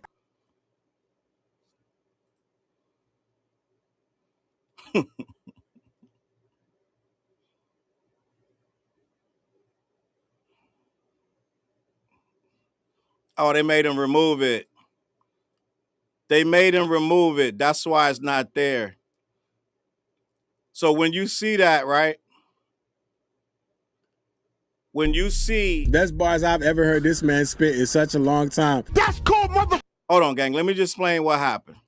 Oh, they made him remove it. They made him remove it. That's why it's not there. So when you see that, right? When you see... Best bars I've ever heard this man spit in such a long time. That's cool, mother... Hold on, gang. Let me just explain what happened.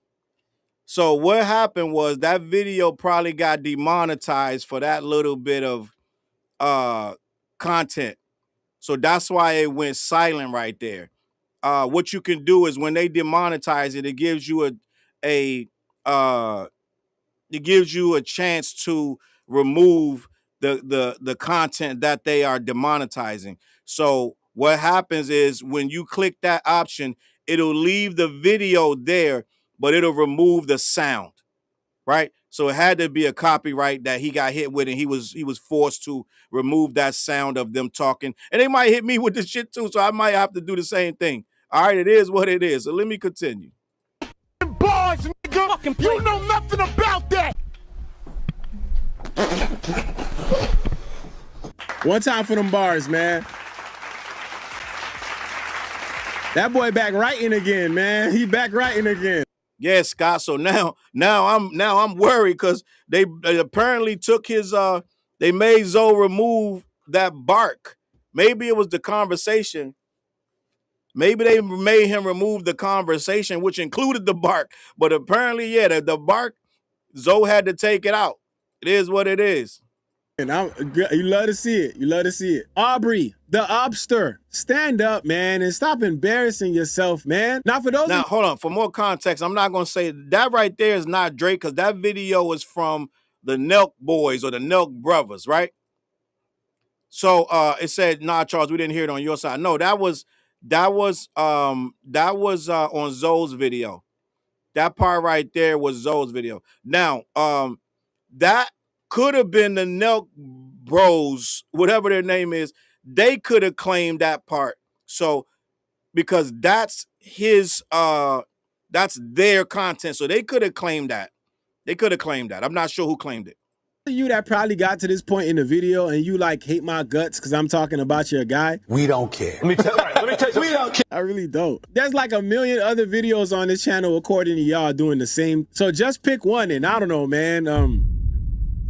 So what happened was that video probably got demonetized for that little bit of content. So that's why it went silent right there. What you can do is when they demonetize it, it gives you a chance to remove the content that they are demonetizing. So what happens is when you click that option, it'll leave the video there, but it'll remove the sound, right? So it had to be a copyright that he got hit with, and he was forced to remove that sound of them talking. And they might hit me with this shit too, so I might have to do the same thing. All right, it is what it is. So let me continue. Bars, nigga. You know nothing about that. One time for them bars, man. That boy back writing again, man. He back writing again. Yeah, Scott. So now I'm worried because they apparently took his they made Zoe remove that bark. Maybe it was the conversation. Maybe they made him remove the conversation, which included the bark. But apparently, yeah, the bark, Zoe had to take it out. It is what it is. And you love to see it. You love to see it. Aubrey, the obster, stand up, man, and stop embarrassing yourself, man. Now, for those... Now, hold on. For more context, I'm not going to say that right there is not Drake because that video is from the Nelk boys or the Nelk brothers, right? So it said, nah, Charles, we didn't hear it on your side. No, that was on Zoe's video. That part right there was Zoe's video. Now, that could have been the Nelk bros, whatever their name is. They could have claimed that part. So because that's that's their content. So they could have claimed that. They could have claimed that. I'm not sure who claimed it. You that probably got to this point in the video and you like hate my guts because I'm talking about your guy. We don't care. Let me tell you, we don't care. I really don't. There's like a million other videos on this channel according to y'all doing the same. So just pick one and I don't know, man.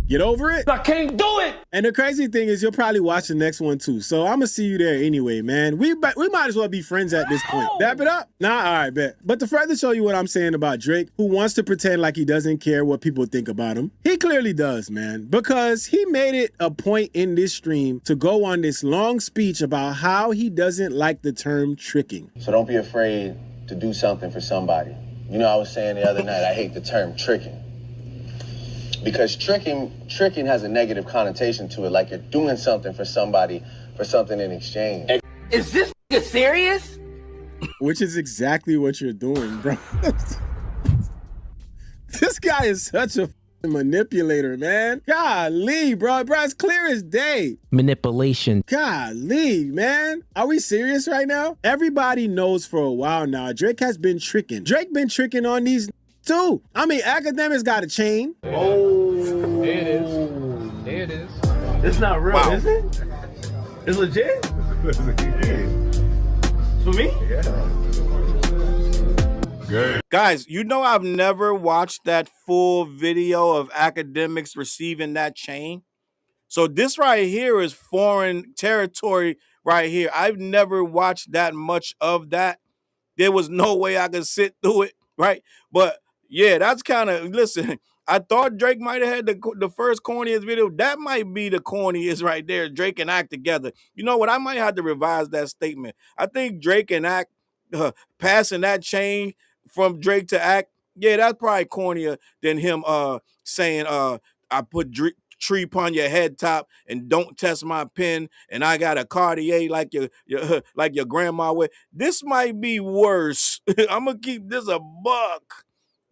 Get over it. I can't do it. And the crazy thing is you'll probably watch the next one too. So I'm going to see you there anyway, man. We might as well be friends at this point. Dap it up? Nah, all right, bet. But to further show you what I'm saying about Drake, who wants to pretend like he doesn't care what people think about him, he clearly does, man. Because he made it a point in this stream to go on this long speech about how he doesn't like the term tricking. So don't be afraid to do something for somebody. You know, I was saying the other night, I hate the term tricking. Because tricking has a negative connotation to it, like you're doing something for somebody for something in exchange. Is this serious? Which is exactly what you're doing, bro. This guy is such a manipulator, man. Golly, bro. Bro, it's clear as day. Manipulation. Golly, man. Are we serious right now? Everybody knows for a while now, Drake has been tricking. Drake been tricking on these too. I mean, Akademiks got a chain. Oh, there it is. There it is. It's not real, Wow. is it? It's legit? For me? Yeah. Guys, you know I've never watched that full video of Akademiks receiving that chain. So this right here is foreign territory right here. I've never watched that much of that. There was no way I could sit through it, right? But yeah, that's kind of, listen, I thought Drake might have had the first corniest video. That might be the corniest right there, Drake and Act together. You know what? I might have to revise that statement. I think Drake and Act passing that chain from Drake to Act, yeah, that's probably cornier than him saying, I put tree upon your head top and don't test my pen and I got a Cartier like your grandma would. This might be worse. I'm gonna keep this a buck.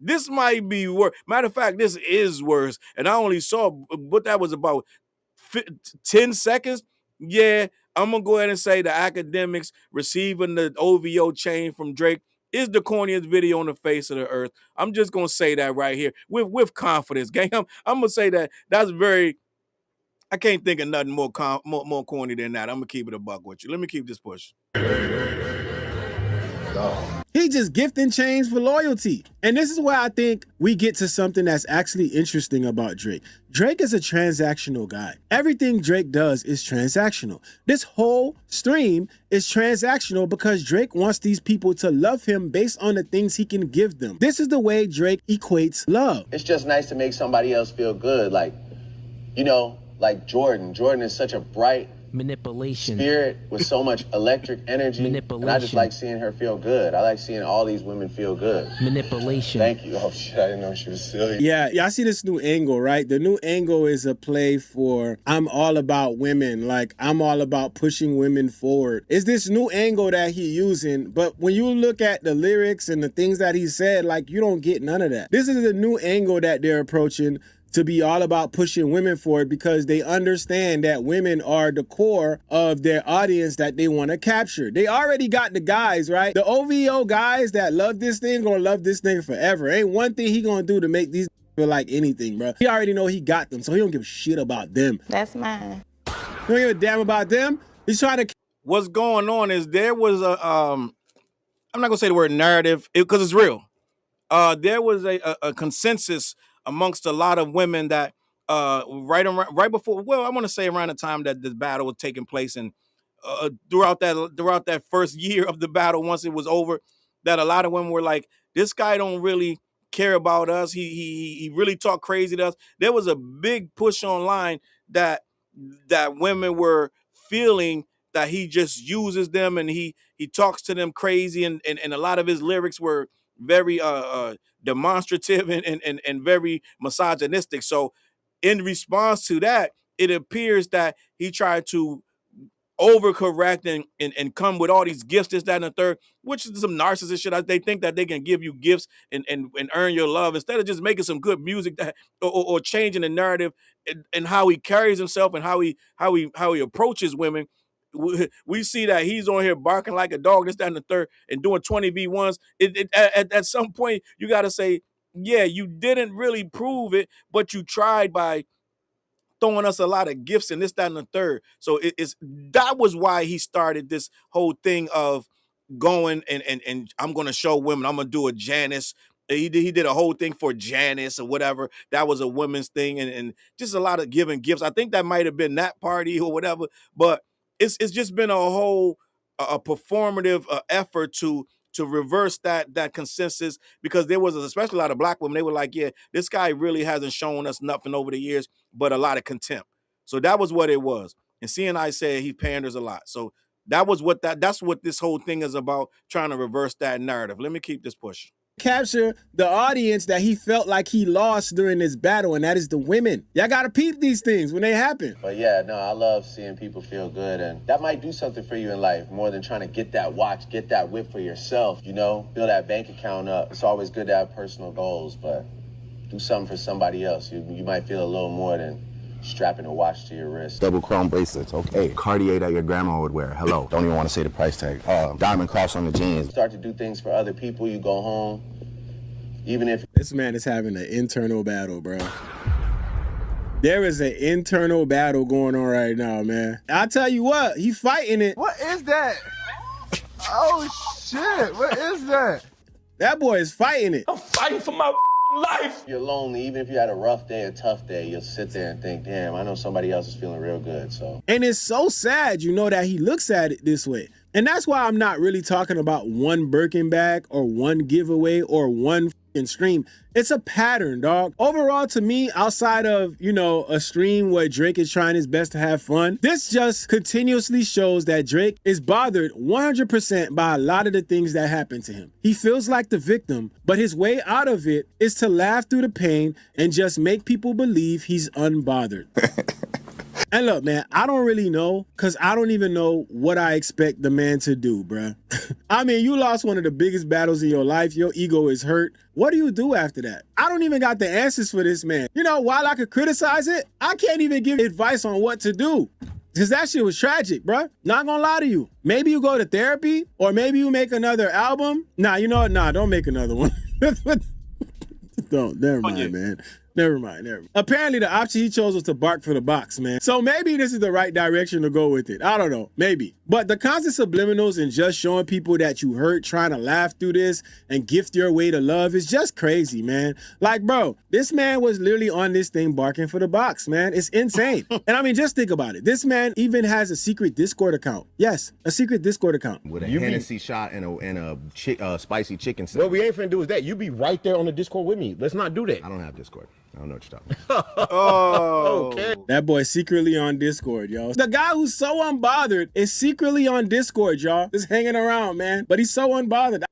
This might be worse. Matter of fact, this is worse. And I only saw what that was about 10 seconds, yeah, I'm going to go ahead and say the Akademiks receiving the OVO chain from Drake is the corniest video on the face of the earth. I'm just going to say that right here with confidence, gang. I'm going to say that that's very, I can't think of nothing more corny than that. I'm going to keep it a buck with you. Let me keep this push. He just gifting chains for loyalty. And this is where I think we get to something that's actually interesting about Drake. Drake is a transactional guy. Everything Drake does is transactional. This whole stream is transactional because Drake wants these people to love him based on the things he can give them. This is the way Drake equates love. It's just nice to make somebody else feel good. Like, you know, like Jordan. Jordan is such a bright manipulation spirit with so much electric energy. And I just like seeing her feel good. I like seeing all these women feel good. Manipulation. Thank you. Oh shit, I didn't know she was silly. Yeah, I see this new angle, right? The new angle is a play for I'm all about women. Like, I'm all about pushing women forward. It's this new angle that he's using, but when you look at the lyrics and the things that he said, like, you don't get none of that. This is the new angle that they're approaching, to be all about pushing women forward because they understand that women are the core of their audience that they want to capture. They already got the guys, right? The OVO guys that love this thing gonna love this thing forever. Ain't one thing he gonna do to make these feel like anything, bro. He already know he got them, so he don't give a shit about them. That's mine. He don't give a damn about them. He's trying to... What's going on is there was a, I'm not gonna say the word narrative because it's real. There was a consensus amongst a lot of women that right before, well, I want to say around the time that this battle was taking place, and throughout that first year of the battle, once it was over, that a lot of women were like, this guy don't really care about us. He really talk crazy to us. There was a big push online that women were feeling that he just uses them and he talks to them crazy, and a lot of his lyrics were very demonstrative and very misogynistic. So in response to that, it appears that he tried to overcorrect and come with all these gifts, this, that, and the third, which is some narcissist shit. They think that they can give you gifts and earn your love instead of just making some good music that or changing the narrative and how he carries himself and how he approaches women. We see that he's on here barking like a dog, this, that, and the third, and doing 20v1s. At some point, you got to say, yeah, you didn't really prove it, but you tried by throwing us a lot of gifts and this, that, and the third. So that was why he started this whole thing of going and I'm going to show women, I'm going to do a Janice. He did a whole thing for Janice or whatever. That was a women's thing, and just a lot of giving gifts. I think that might have been that party or whatever, but it's just been a whole performative effort to reverse that consensus, because there was especially a lot of black women. They were like, yeah, this guy really hasn't shown us nothing over the years but a lot of contempt. So that was what it was. And CNI said he panders a lot. So that's what this whole thing is about, trying to reverse that narrative. Let me keep this pushing. Capture the audience that he felt like he lost during this battle, and that is the women. Y'all gotta peep these things when they happen. But yeah, no, I love seeing people feel good, and that might do something for you in life more than trying to get that watch, get that whip for yourself, you know, build that bank account up. It's always good to have personal goals, but do something for somebody else. You might feel a little more than strapping a watch to your wrist. Double crown bracelets, okay. Cartier that your grandma would wear. Hello. Don't even want to say the price tag. Diamond cross on the jeans. Start to do things for other people. You go home, even if... This man is having an internal battle, bro. There is an internal battle going on right now, man. I'll tell you what, he fighting it. What is that? Oh, shit. What is that? That boy is fighting it. I'm fighting for my life. You're lonely, even if you had a rough day, a tough day, you'll sit there and think, damn, I know somebody else is feeling real good, so. And it's so sad, you know, that he looks at it this way. And that's why I'm not really talking about one Birkin bag or one giveaway or one stream. It's a pattern, dog. Overall, to me, outside of, you know, a stream where Drake is trying his best to have fun, this just continuously shows that Drake is bothered 100% by a lot of the things that happen to him. He feels like the victim, but his way out of it is to laugh through the pain and just make people believe he's unbothered. And look, man, I don't really know because I don't even know what I expect the man to do, bruh. I mean, you lost one of the biggest battles in your life. Your ego is hurt. What do you do after that? I don't even got the answers for this man. You know, while I could criticize it, I can't even give advice on what to do. Because that shit was tragic, bruh. Not gonna lie to you. Maybe you go to therapy or maybe you make another album. Nah, you know what? Nah, don't make another one. Don't. Never mind, man. Never mind. Apparently, the option he chose was to bark for the box, man. So maybe this is the right direction to go with it. I don't know. Maybe. But the constant subliminals and just showing people that you hurt, trying to laugh through this and gift your way to love is just crazy, man. Like, bro, this man was literally on this thing barking for the box, man. It's insane. And I mean, just think about it. This man even has a secret Discord account. Yes, a secret Discord account. With a Hennessy shot and a spicy chicken sandwich. What we ain't finna do is that. You be right there on the Discord with me. Let's not do that. I don't have Discord. I don't know what you're talking about. Oh, okay. That boy secretly on Discord, yo. The guy who's so unbothered is secretly on Discord, y'all. Just hanging around, man. But he's so unbothered.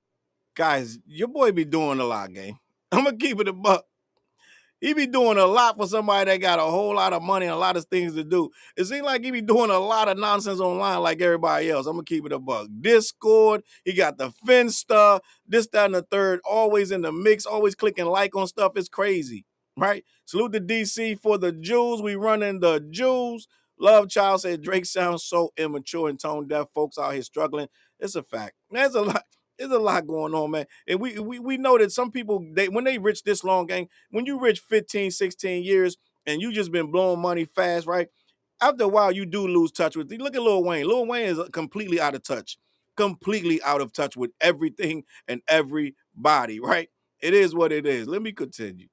Guys, your boy be doing a lot, gang. I'm gonna keep it a buck. He be doing a lot for somebody that got a whole lot of money and a lot of things to do. It seems like he be doing a lot of nonsense online like everybody else. I'm gonna keep it a buck. Discord, he got the Finsta, this, that, and the third, always in the mix, always clicking like on stuff. It's crazy. Right? Salute to DC for the Jews. We running the Jews. Love Challz said Drake sounds so immature and tone deaf. Folks out here struggling. It's a fact. There's a lot going on, man. And we know that some people, when they rich this long, gang, when you rich 15, 16 years and you just been blowing money fast, right? After a while, you do lose touch with it. Look at Lil Wayne. Lil Wayne is completely out of touch. Completely out of touch with everything and everybody, right? It is what it is. Let me continue.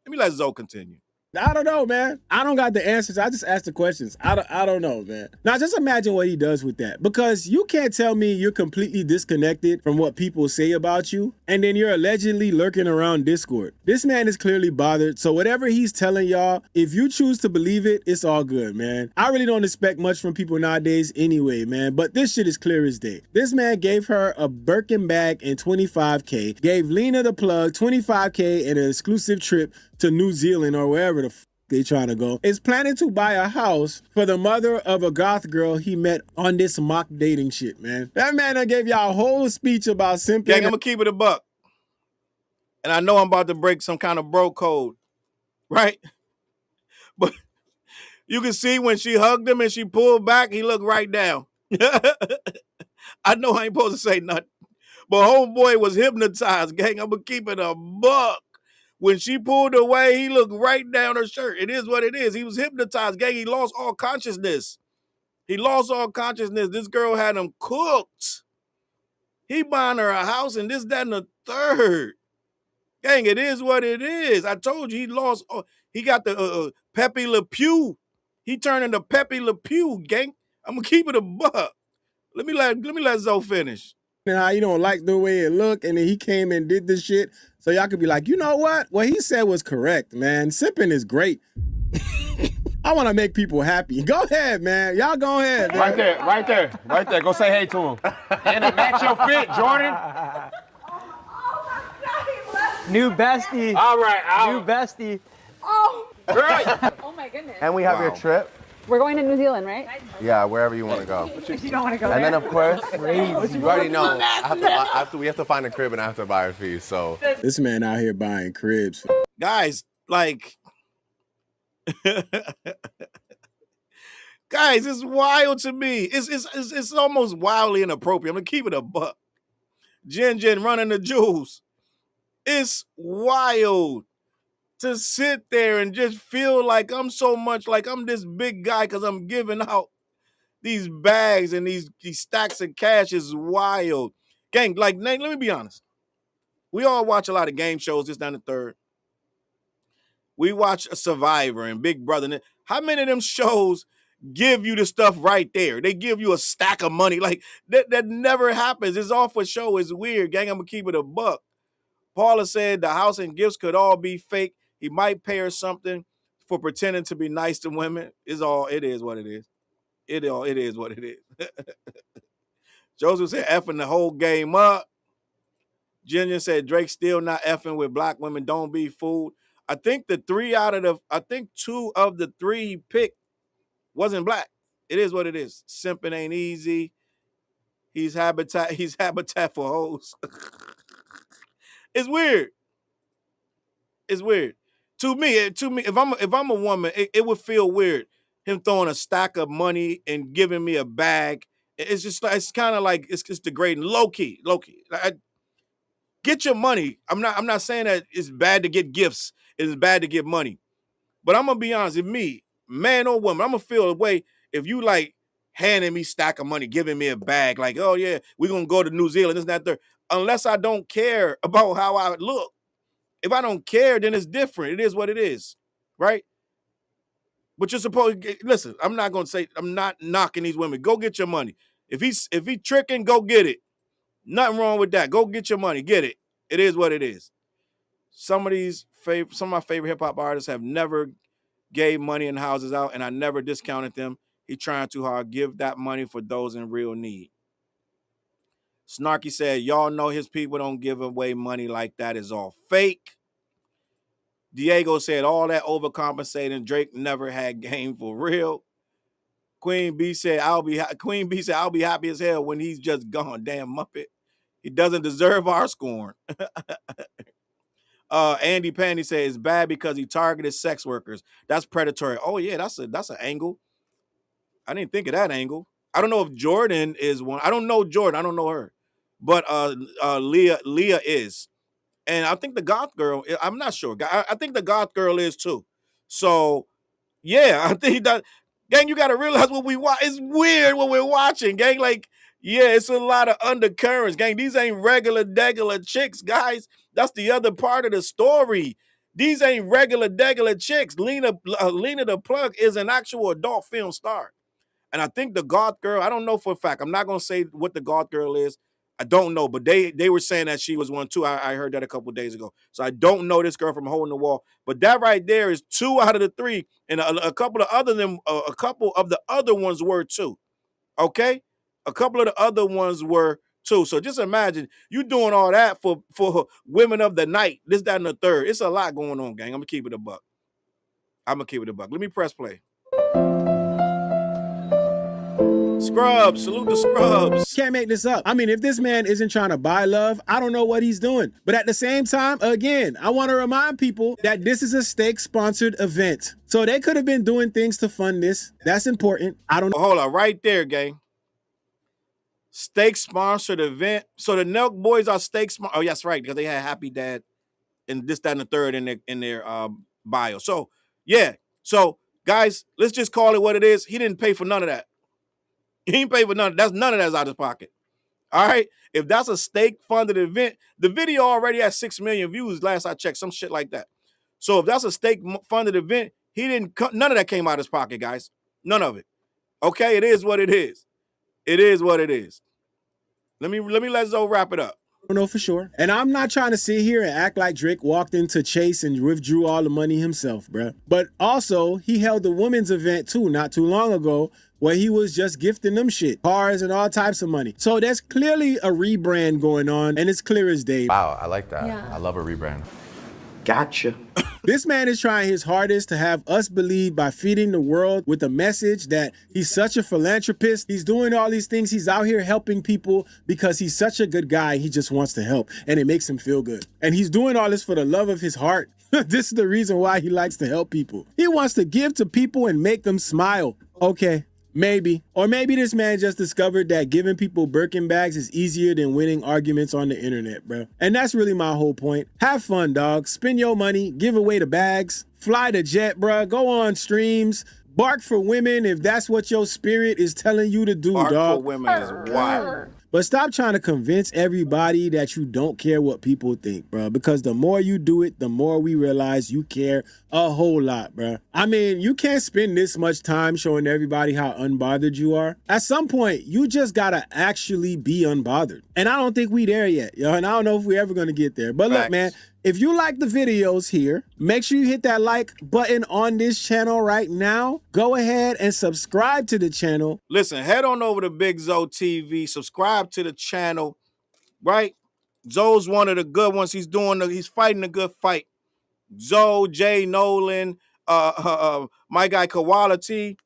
Let me let Zoe continue. I don't know, man. I don't got the answers. I just ask the questions. I don't know, man. Now, just imagine what he does with that. Because you can't tell me you're completely disconnected from what people say about you, and then you're allegedly lurking around Discord. This man is clearly bothered, so whatever he's telling y'all, if you choose to believe it, it's all good, man. I really don't expect much from people nowadays anyway, man, but this shit is clear as day. This man gave her a Birkin bag and $25K, gave Lena the plug $25K and an exclusive trip to New Zealand or wherever the they trying to go, is planning to buy a house for the mother of a goth girl he met on this mock dating shit, man. That man done gave y'all a whole speech about simply... Gang, I'm gonna keep it a buck. And I know I'm about to break some kind of bro code, right? But you can see when she hugged him and she pulled back, he looked right down. I know I ain't supposed to say nothing, but homeboy was hypnotized, gang. I'm gonna keep it a buck. When she pulled away, he looked right down her shirt. It is what it is. He was hypnotized, gang. He lost all consciousness. This girl had him cooked. He buying her a house and this, that, and the third. Gang, it is what it is. I told you he lost. He got the Pepe Le Pew. He turned into Pepe Le Pew, gang. I'm gonna keep it a buck. Let me let Zoe finish. How you don't like the way it looked, and then he came and did this shit. So y'all could be like, you know what he said was correct, man. Sipping is great. I want to make people happy. Go ahead, man. Y'all go ahead, man. Right there. Go say hey to him. And to match your fit, Jordan. New bestie. All right. New bestie. Oh. Girl. Oh my goodness. And we have your trip. We're going to New Zealand, right? Yeah, wherever you want to go. If you don't want to go And there. then, of course, you already know, we have to find a crib and I have to buy it for you, so. This man out here buying cribs. Guys, like... Guys, it's wild to me. It's almost wildly inappropriate. I'm going to keep it a buck. Jen running the jewels. It's wild to sit there and just feel like I'm so much like I'm this big guy because I'm giving out these bags and these stacks of cash is wild. Gang, like, Nate, let me be honest. We all watch a lot of game shows, this, down the third. We watch Survivor and Big Brother. How many of them shows give you the stuff right there? They give you a stack of money. Like, that never happens. It's all for show. It's weird, gang. I'm going to keep it a buck. Paula said the house and gifts could all be fake. He might pay her something for pretending to be nice to women. It is what it is. It is what it is. Joseph said effing the whole game up. Ginger said Drake still not effing with black women. Don't be fooled. I think two of the three he picked Wasn't black. It is what it is. Simping ain't easy. He's habitat for hoes. It's weird. It's weird. To me, if I'm a woman, it would feel weird. Him throwing a stack of money and giving me a bag. It's just like, it's kind of like it's degrading. Low key. Get your money. I'm not saying that it's bad to get gifts. It's bad to get money. But I'm gonna be honest, if me, man or woman, I'm gonna feel a way if you like handing me stack of money, giving me a bag, like, oh yeah, we're gonna go to New Zealand, this and that, there. Unless I don't care about how I look. If I don't care, then it's different. It is what it is, right? But you're supposed to listen. I'm not knocking these women. Go get your money. If he's tricking, go get it. Nothing wrong with that. Go get your money. Get it. It is what it is. Some of my favorite hip hop artists have never gave money and houses out, and I never discounted them. He trying too hard. Give that money for those in real need. Snarky said, y'all know his people don't give away money like that. Is all fake. Diego said, all that overcompensating. Drake never had game for real. Queen B said, I'll be happy as hell when he's just gone. Damn Muppet. He doesn't deserve our scorn. Andy Pandy said it's bad because he targeted sex workers. That's predatory. Oh yeah, that's an angle. I didn't think of that angle. I don't know if Jordan is one. I don't know Jordan. I don't know her. But Leah is. And I think the goth girl, I'm not sure. I think the goth girl is too. So yeah, I think that, gang, you got to realize what we watch. It's weird what we're watching, gang. Like, yeah, it's a lot of undercurrents, gang. These ain't regular chicks, guys. That's the other part of the story. These ain't regular chicks. Lena the Plug is an actual adult film star. And I think the goth girl, I don't know for a fact. I'm not going to say what the goth girl is. I don't know, but they were saying that she was one too. I heard that a couple days ago. So I don't know this girl from Hole in the Wall, but that right there is 2 out of the 3, and a couple of the other ones were too. Okay, a couple of the other ones were too. So just imagine you doing all that for women of the night. This, that, and the third. It's a lot going on, gang. I'm gonna keep it a buck. Let me press play. Scrubs, salute the Scrubs. Can't make this up. I mean, if this man isn't trying to buy love, I don't know what he's doing. But at the same time, again, I want to remind people that this is a stake-sponsored event. So they could have been doing things to fund this. That's important. I don't know. Hold on, right there, gang. Stake-sponsored event. So the Nelk boys are stake-sponsored. Oh, yes, right, because they had Happy Dad and this, that, and the third in their bio. So, yeah. So, guys, let's just call it what it is. He didn't pay for none of that. He ain't pay for none. None of that's out of his pocket. All right. If that's a stake-funded event, the video already has 6 million views last I checked, some shit like that. So if that's a stake-funded event, none of that came out of his pocket, guys. None of it. Okay, it is what it is. It is what it is. Let me let Zoe wrap it up. I don't know for sure. And I'm not trying to sit here and act like Drake walked into Chase and withdrew all the money himself, bruh. But also, he held the women's event too, not too long ago, where he was just gifting them shit, cars and all types of money. So there's clearly a rebrand going on, and it's clear as day. Wow, I like that. Yeah. I love a rebrand. Gotcha. This man is trying his hardest to have us believe by feeding the world with a message that he's such a philanthropist. He's doing all these things. He's out here helping people because he's such a good guy. He just wants to help, and it makes him feel good. And he's doing all this for the love of his heart. This is the reason why he likes to help people. He wants to give to people and make them smile. Okay. Maybe. Or maybe this man just discovered that giving people Birkin bags is easier than winning arguments on the internet, bro. And that's really my whole point. Have fun, dog. Spend your money. Give away the bags. Fly the jet, bro. Go on streams. Bark for women if that's what your spirit is telling you to do, Bark dog. for women is wild. But stop trying to convince everybody that you don't care what people think, bro. Because the more you do it, the more we realize you care a whole lot, bro. I mean, you can't spend this much time showing everybody how unbothered you are. At some point, you just gotta actually be unbothered. And I don't think we there yet, yo. And I don't know if we're ever gonna get there. But look, man, if you like the videos here, make sure you hit that like button on this channel right now. Go ahead and subscribe to the channel. Listen, head on over to Big Zoe TV. Subscribe to the channel, right? Zoe's one of the good ones. He's fighting a good fight. Zoe, Jay, Nolan, my guy Koala T.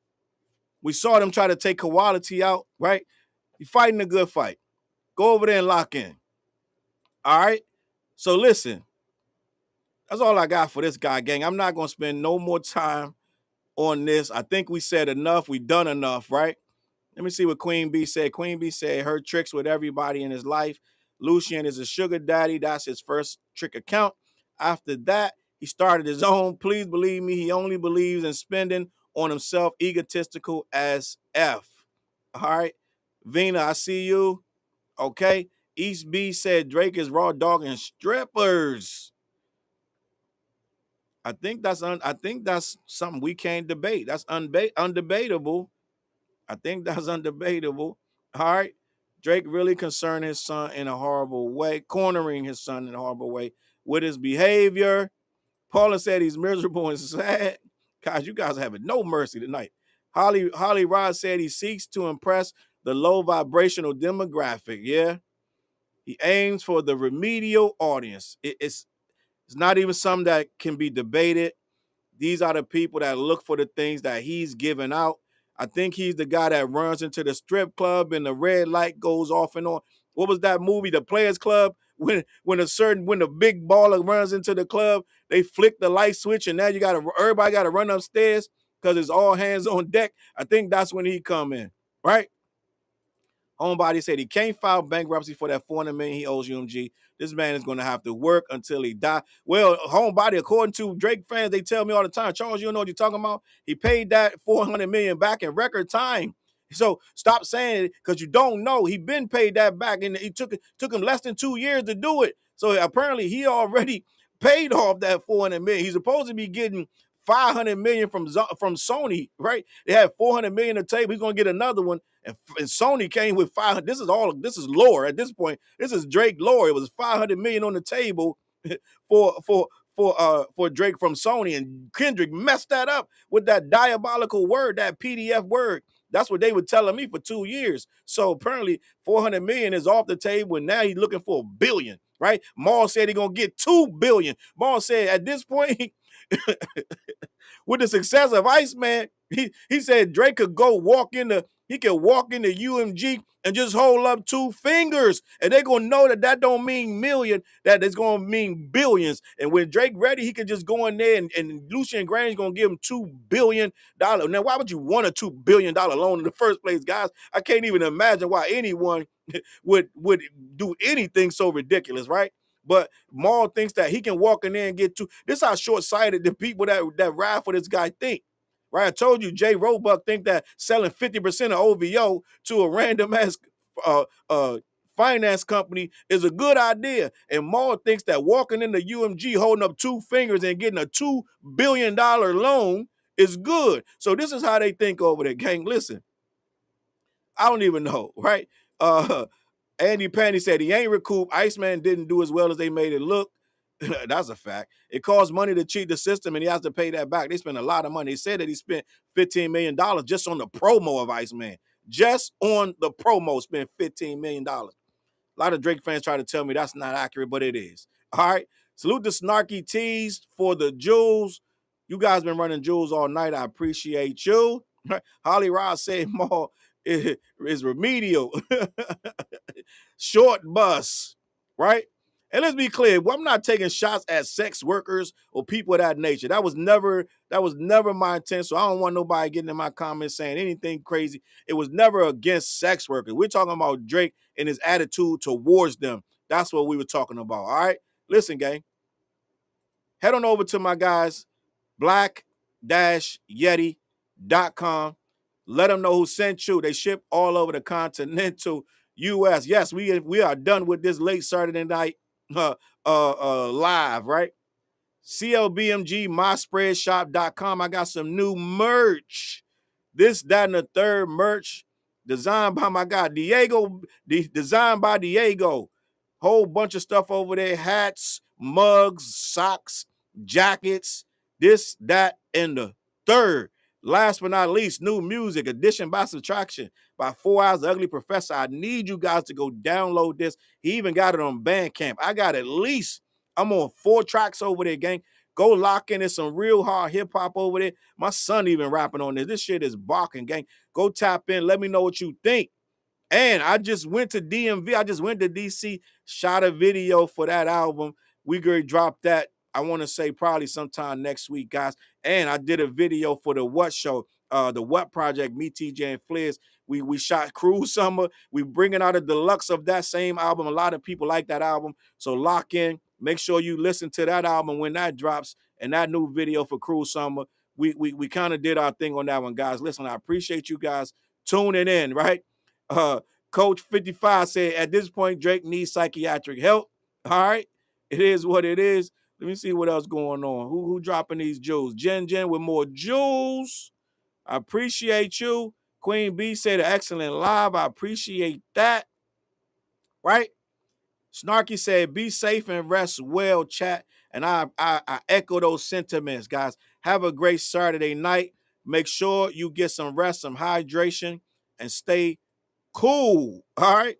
We saw them try to take Quality out, right? You fighting a good fight. Go over there and lock in. All right? So listen, that's all I got for this guy, gang. I'm not going to spend no more time on this. I think we said enough. We done enough, right? Let me see what Queen B said. Queen B said her tricks with everybody in his life. Lucian is a sugar daddy. That's his first trick account. After that, he started his own. Please believe me, he only believes in spending on himself, egotistical as F. All right. Vina, I see you. Okay. East B said Drake is raw dog and strippers. I think that's something we can't debate. That's undebatable. I think that's undebatable. All right. Drake really concerned his son in a horrible way, cornering his son in a horrible way with his behavior. Paula said he's miserable and sad. Guys, you guys are having no mercy tonight. Holly Rod said he seeks to impress the low vibrational demographic. Yeah. He aims for the remedial audience. It's not even something that can be debated. These are the people that look for the things that he's giving out. I think he's the guy that runs into the strip club and the red light goes off and on. What was that movie, The Players Club? When the big baller runs into the club, they flick the light switch and now everybody gotta run upstairs because it's all hands on deck. I think that's when he come in, right? Homebody said he can't file bankruptcy for that $400 million he owes UMG. This man is going to have to work until he die. Well, Homebody, according to Drake fans, they tell me all the time, Charles, you don't know what you're talking about? He paid that $400 million back in record time. So stop saying it because you don't know. He been paid that back, and it took him less than 2 years to do it. So apparently he already paid off that $400 million. He's supposed to be getting $500 million from Sony, right? They had $400 million on the table. He's going to get another one. And Sony came with 500. This is lore at this point. This is Drake lore. It was $500 million on the table for Drake from Sony, and Kendrick messed that up with that diabolical word, that PDF word. That's what they were telling me for 2 years. So apparently $400 million is off the table, and now he's looking for $1 billion, right? Maul said he's gonna get $2 billion. Maul said at this point, with the success of Iceman, he said Drake could walk into UMG and just hold up 2 fingers, and they're gonna know that don't mean million, that it's gonna mean billions. And when Drake ready, he could just go in there and Lucian Graham's gonna give him $2 billion. Now, why would you want a $2 billion loan in the first place, guys? I can't even imagine why anyone would do anything so ridiculous, right? But Maul thinks that he can walk in there and get 2. This is how short-sighted the people that ride for this guy think. Right, I told you, Jay Roebuck think that selling 50% of OVO to a random ass finance company is a good idea, and Maul thinks that walking into UMG holding up 2 fingers and getting a $2 billion loan is good. So this is how they think over there, gang. Listen, I don't even know, right? Andy Pandy said he ain't recouped. Iceman didn't do as well as they made it look. That's a fact. It costs money to cheat the system, and he has to pay that back. They spend a lot of money. They said that he spent $15 million just on the promo of Iceman. Just on the promo, spent $15 million. A lot of Drake fans try to tell me that's not accurate, but it is. All right. Salute the Snarky Tees for the jewels. You guys been running jewels all night. I appreciate you. Holly Ross said more is remedial. Short bus, right? And let's be clear, I'm not taking shots at sex workers or people of that nature. That was never my intent. So I don't want nobody getting in my comments saying anything crazy. It was never against sex workers. We're talking about Drake and his attitude towards them. That's what we were talking about. All right. Listen, gang. Head on over to my guys, black-yeti.com. Let them know who sent you. They ship all over the continental U.S. Yes, we are done with this late Saturday night live, right? CLBMG, myspreadshop.com. I got some new merch. This, that, and the third merch designed by my guy, Diego. Designed by Diego. Whole bunch of stuff over there. Hats, mugs, socks, jackets, this, that, and the third. Last but not least, new music, Addition by Subtraction by 4 Hours, The Ugly Professor. I need you guys to go download this. He even got it on Bandcamp. I'm on 4 tracks over there, gang. Go lock in. There's some real hard hip-hop over there. My son even rapping on this. This shit is barking, gang. Go tap in. Let me know what you think. And I just went to DMV. I just went to DC, shot a video for that album. We gonna drop that, I want to say probably sometime next week, guys. And I did a video for the What Show, the What Project, me, TJ, and Fliz. We shot Cruel Summer. We bringing out a deluxe of that same album. A lot of people like that album. So lock in. Make sure you listen to that album when that drops and that new video for Cruel Summer. We kind of did our thing on that one, guys. Listen, I appreciate you guys tuning in, right? Coach 55 said, at this point, Drake needs psychiatric help. All right. It is what it is. Let me see what else going on. Who dropping these jewels? Jen with more jewels. I appreciate you. Queen B said, excellent live. I appreciate that. Right? Snarky said, be safe and rest well, chat. And I echo those sentiments, guys. Have a great Saturday night. Make sure you get some rest, some hydration, and stay cool. All right?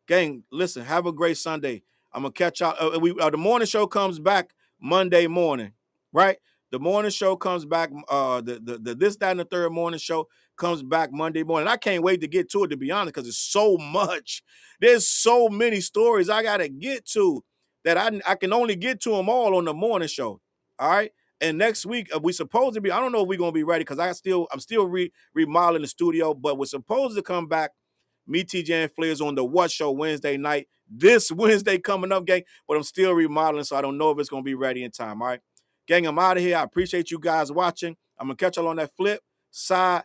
Gang, listen, have a great Sunday. I'm going to catch y'all. The morning show comes back Monday morning, right? The morning show comes back. The This, That, and the Third morning show comes back Monday morning. I can't wait to get to it, to be honest, because it's so much. There's so many stories I got to get to that I can only get to them all on the morning show. All right? And next week, we supposed to be, I don't know if we're going to be ready because I'm still remodeling the studio, but we're supposed to come back, me, TJ, and Fliz on the What Show Wednesday night. This Wednesday coming up, gang, but I'm still remodeling, so I don't know if it's going to be ready in time, all right? Gang, I'm out of here. I appreciate you guys watching. I'm going to catch y'all on that flip side.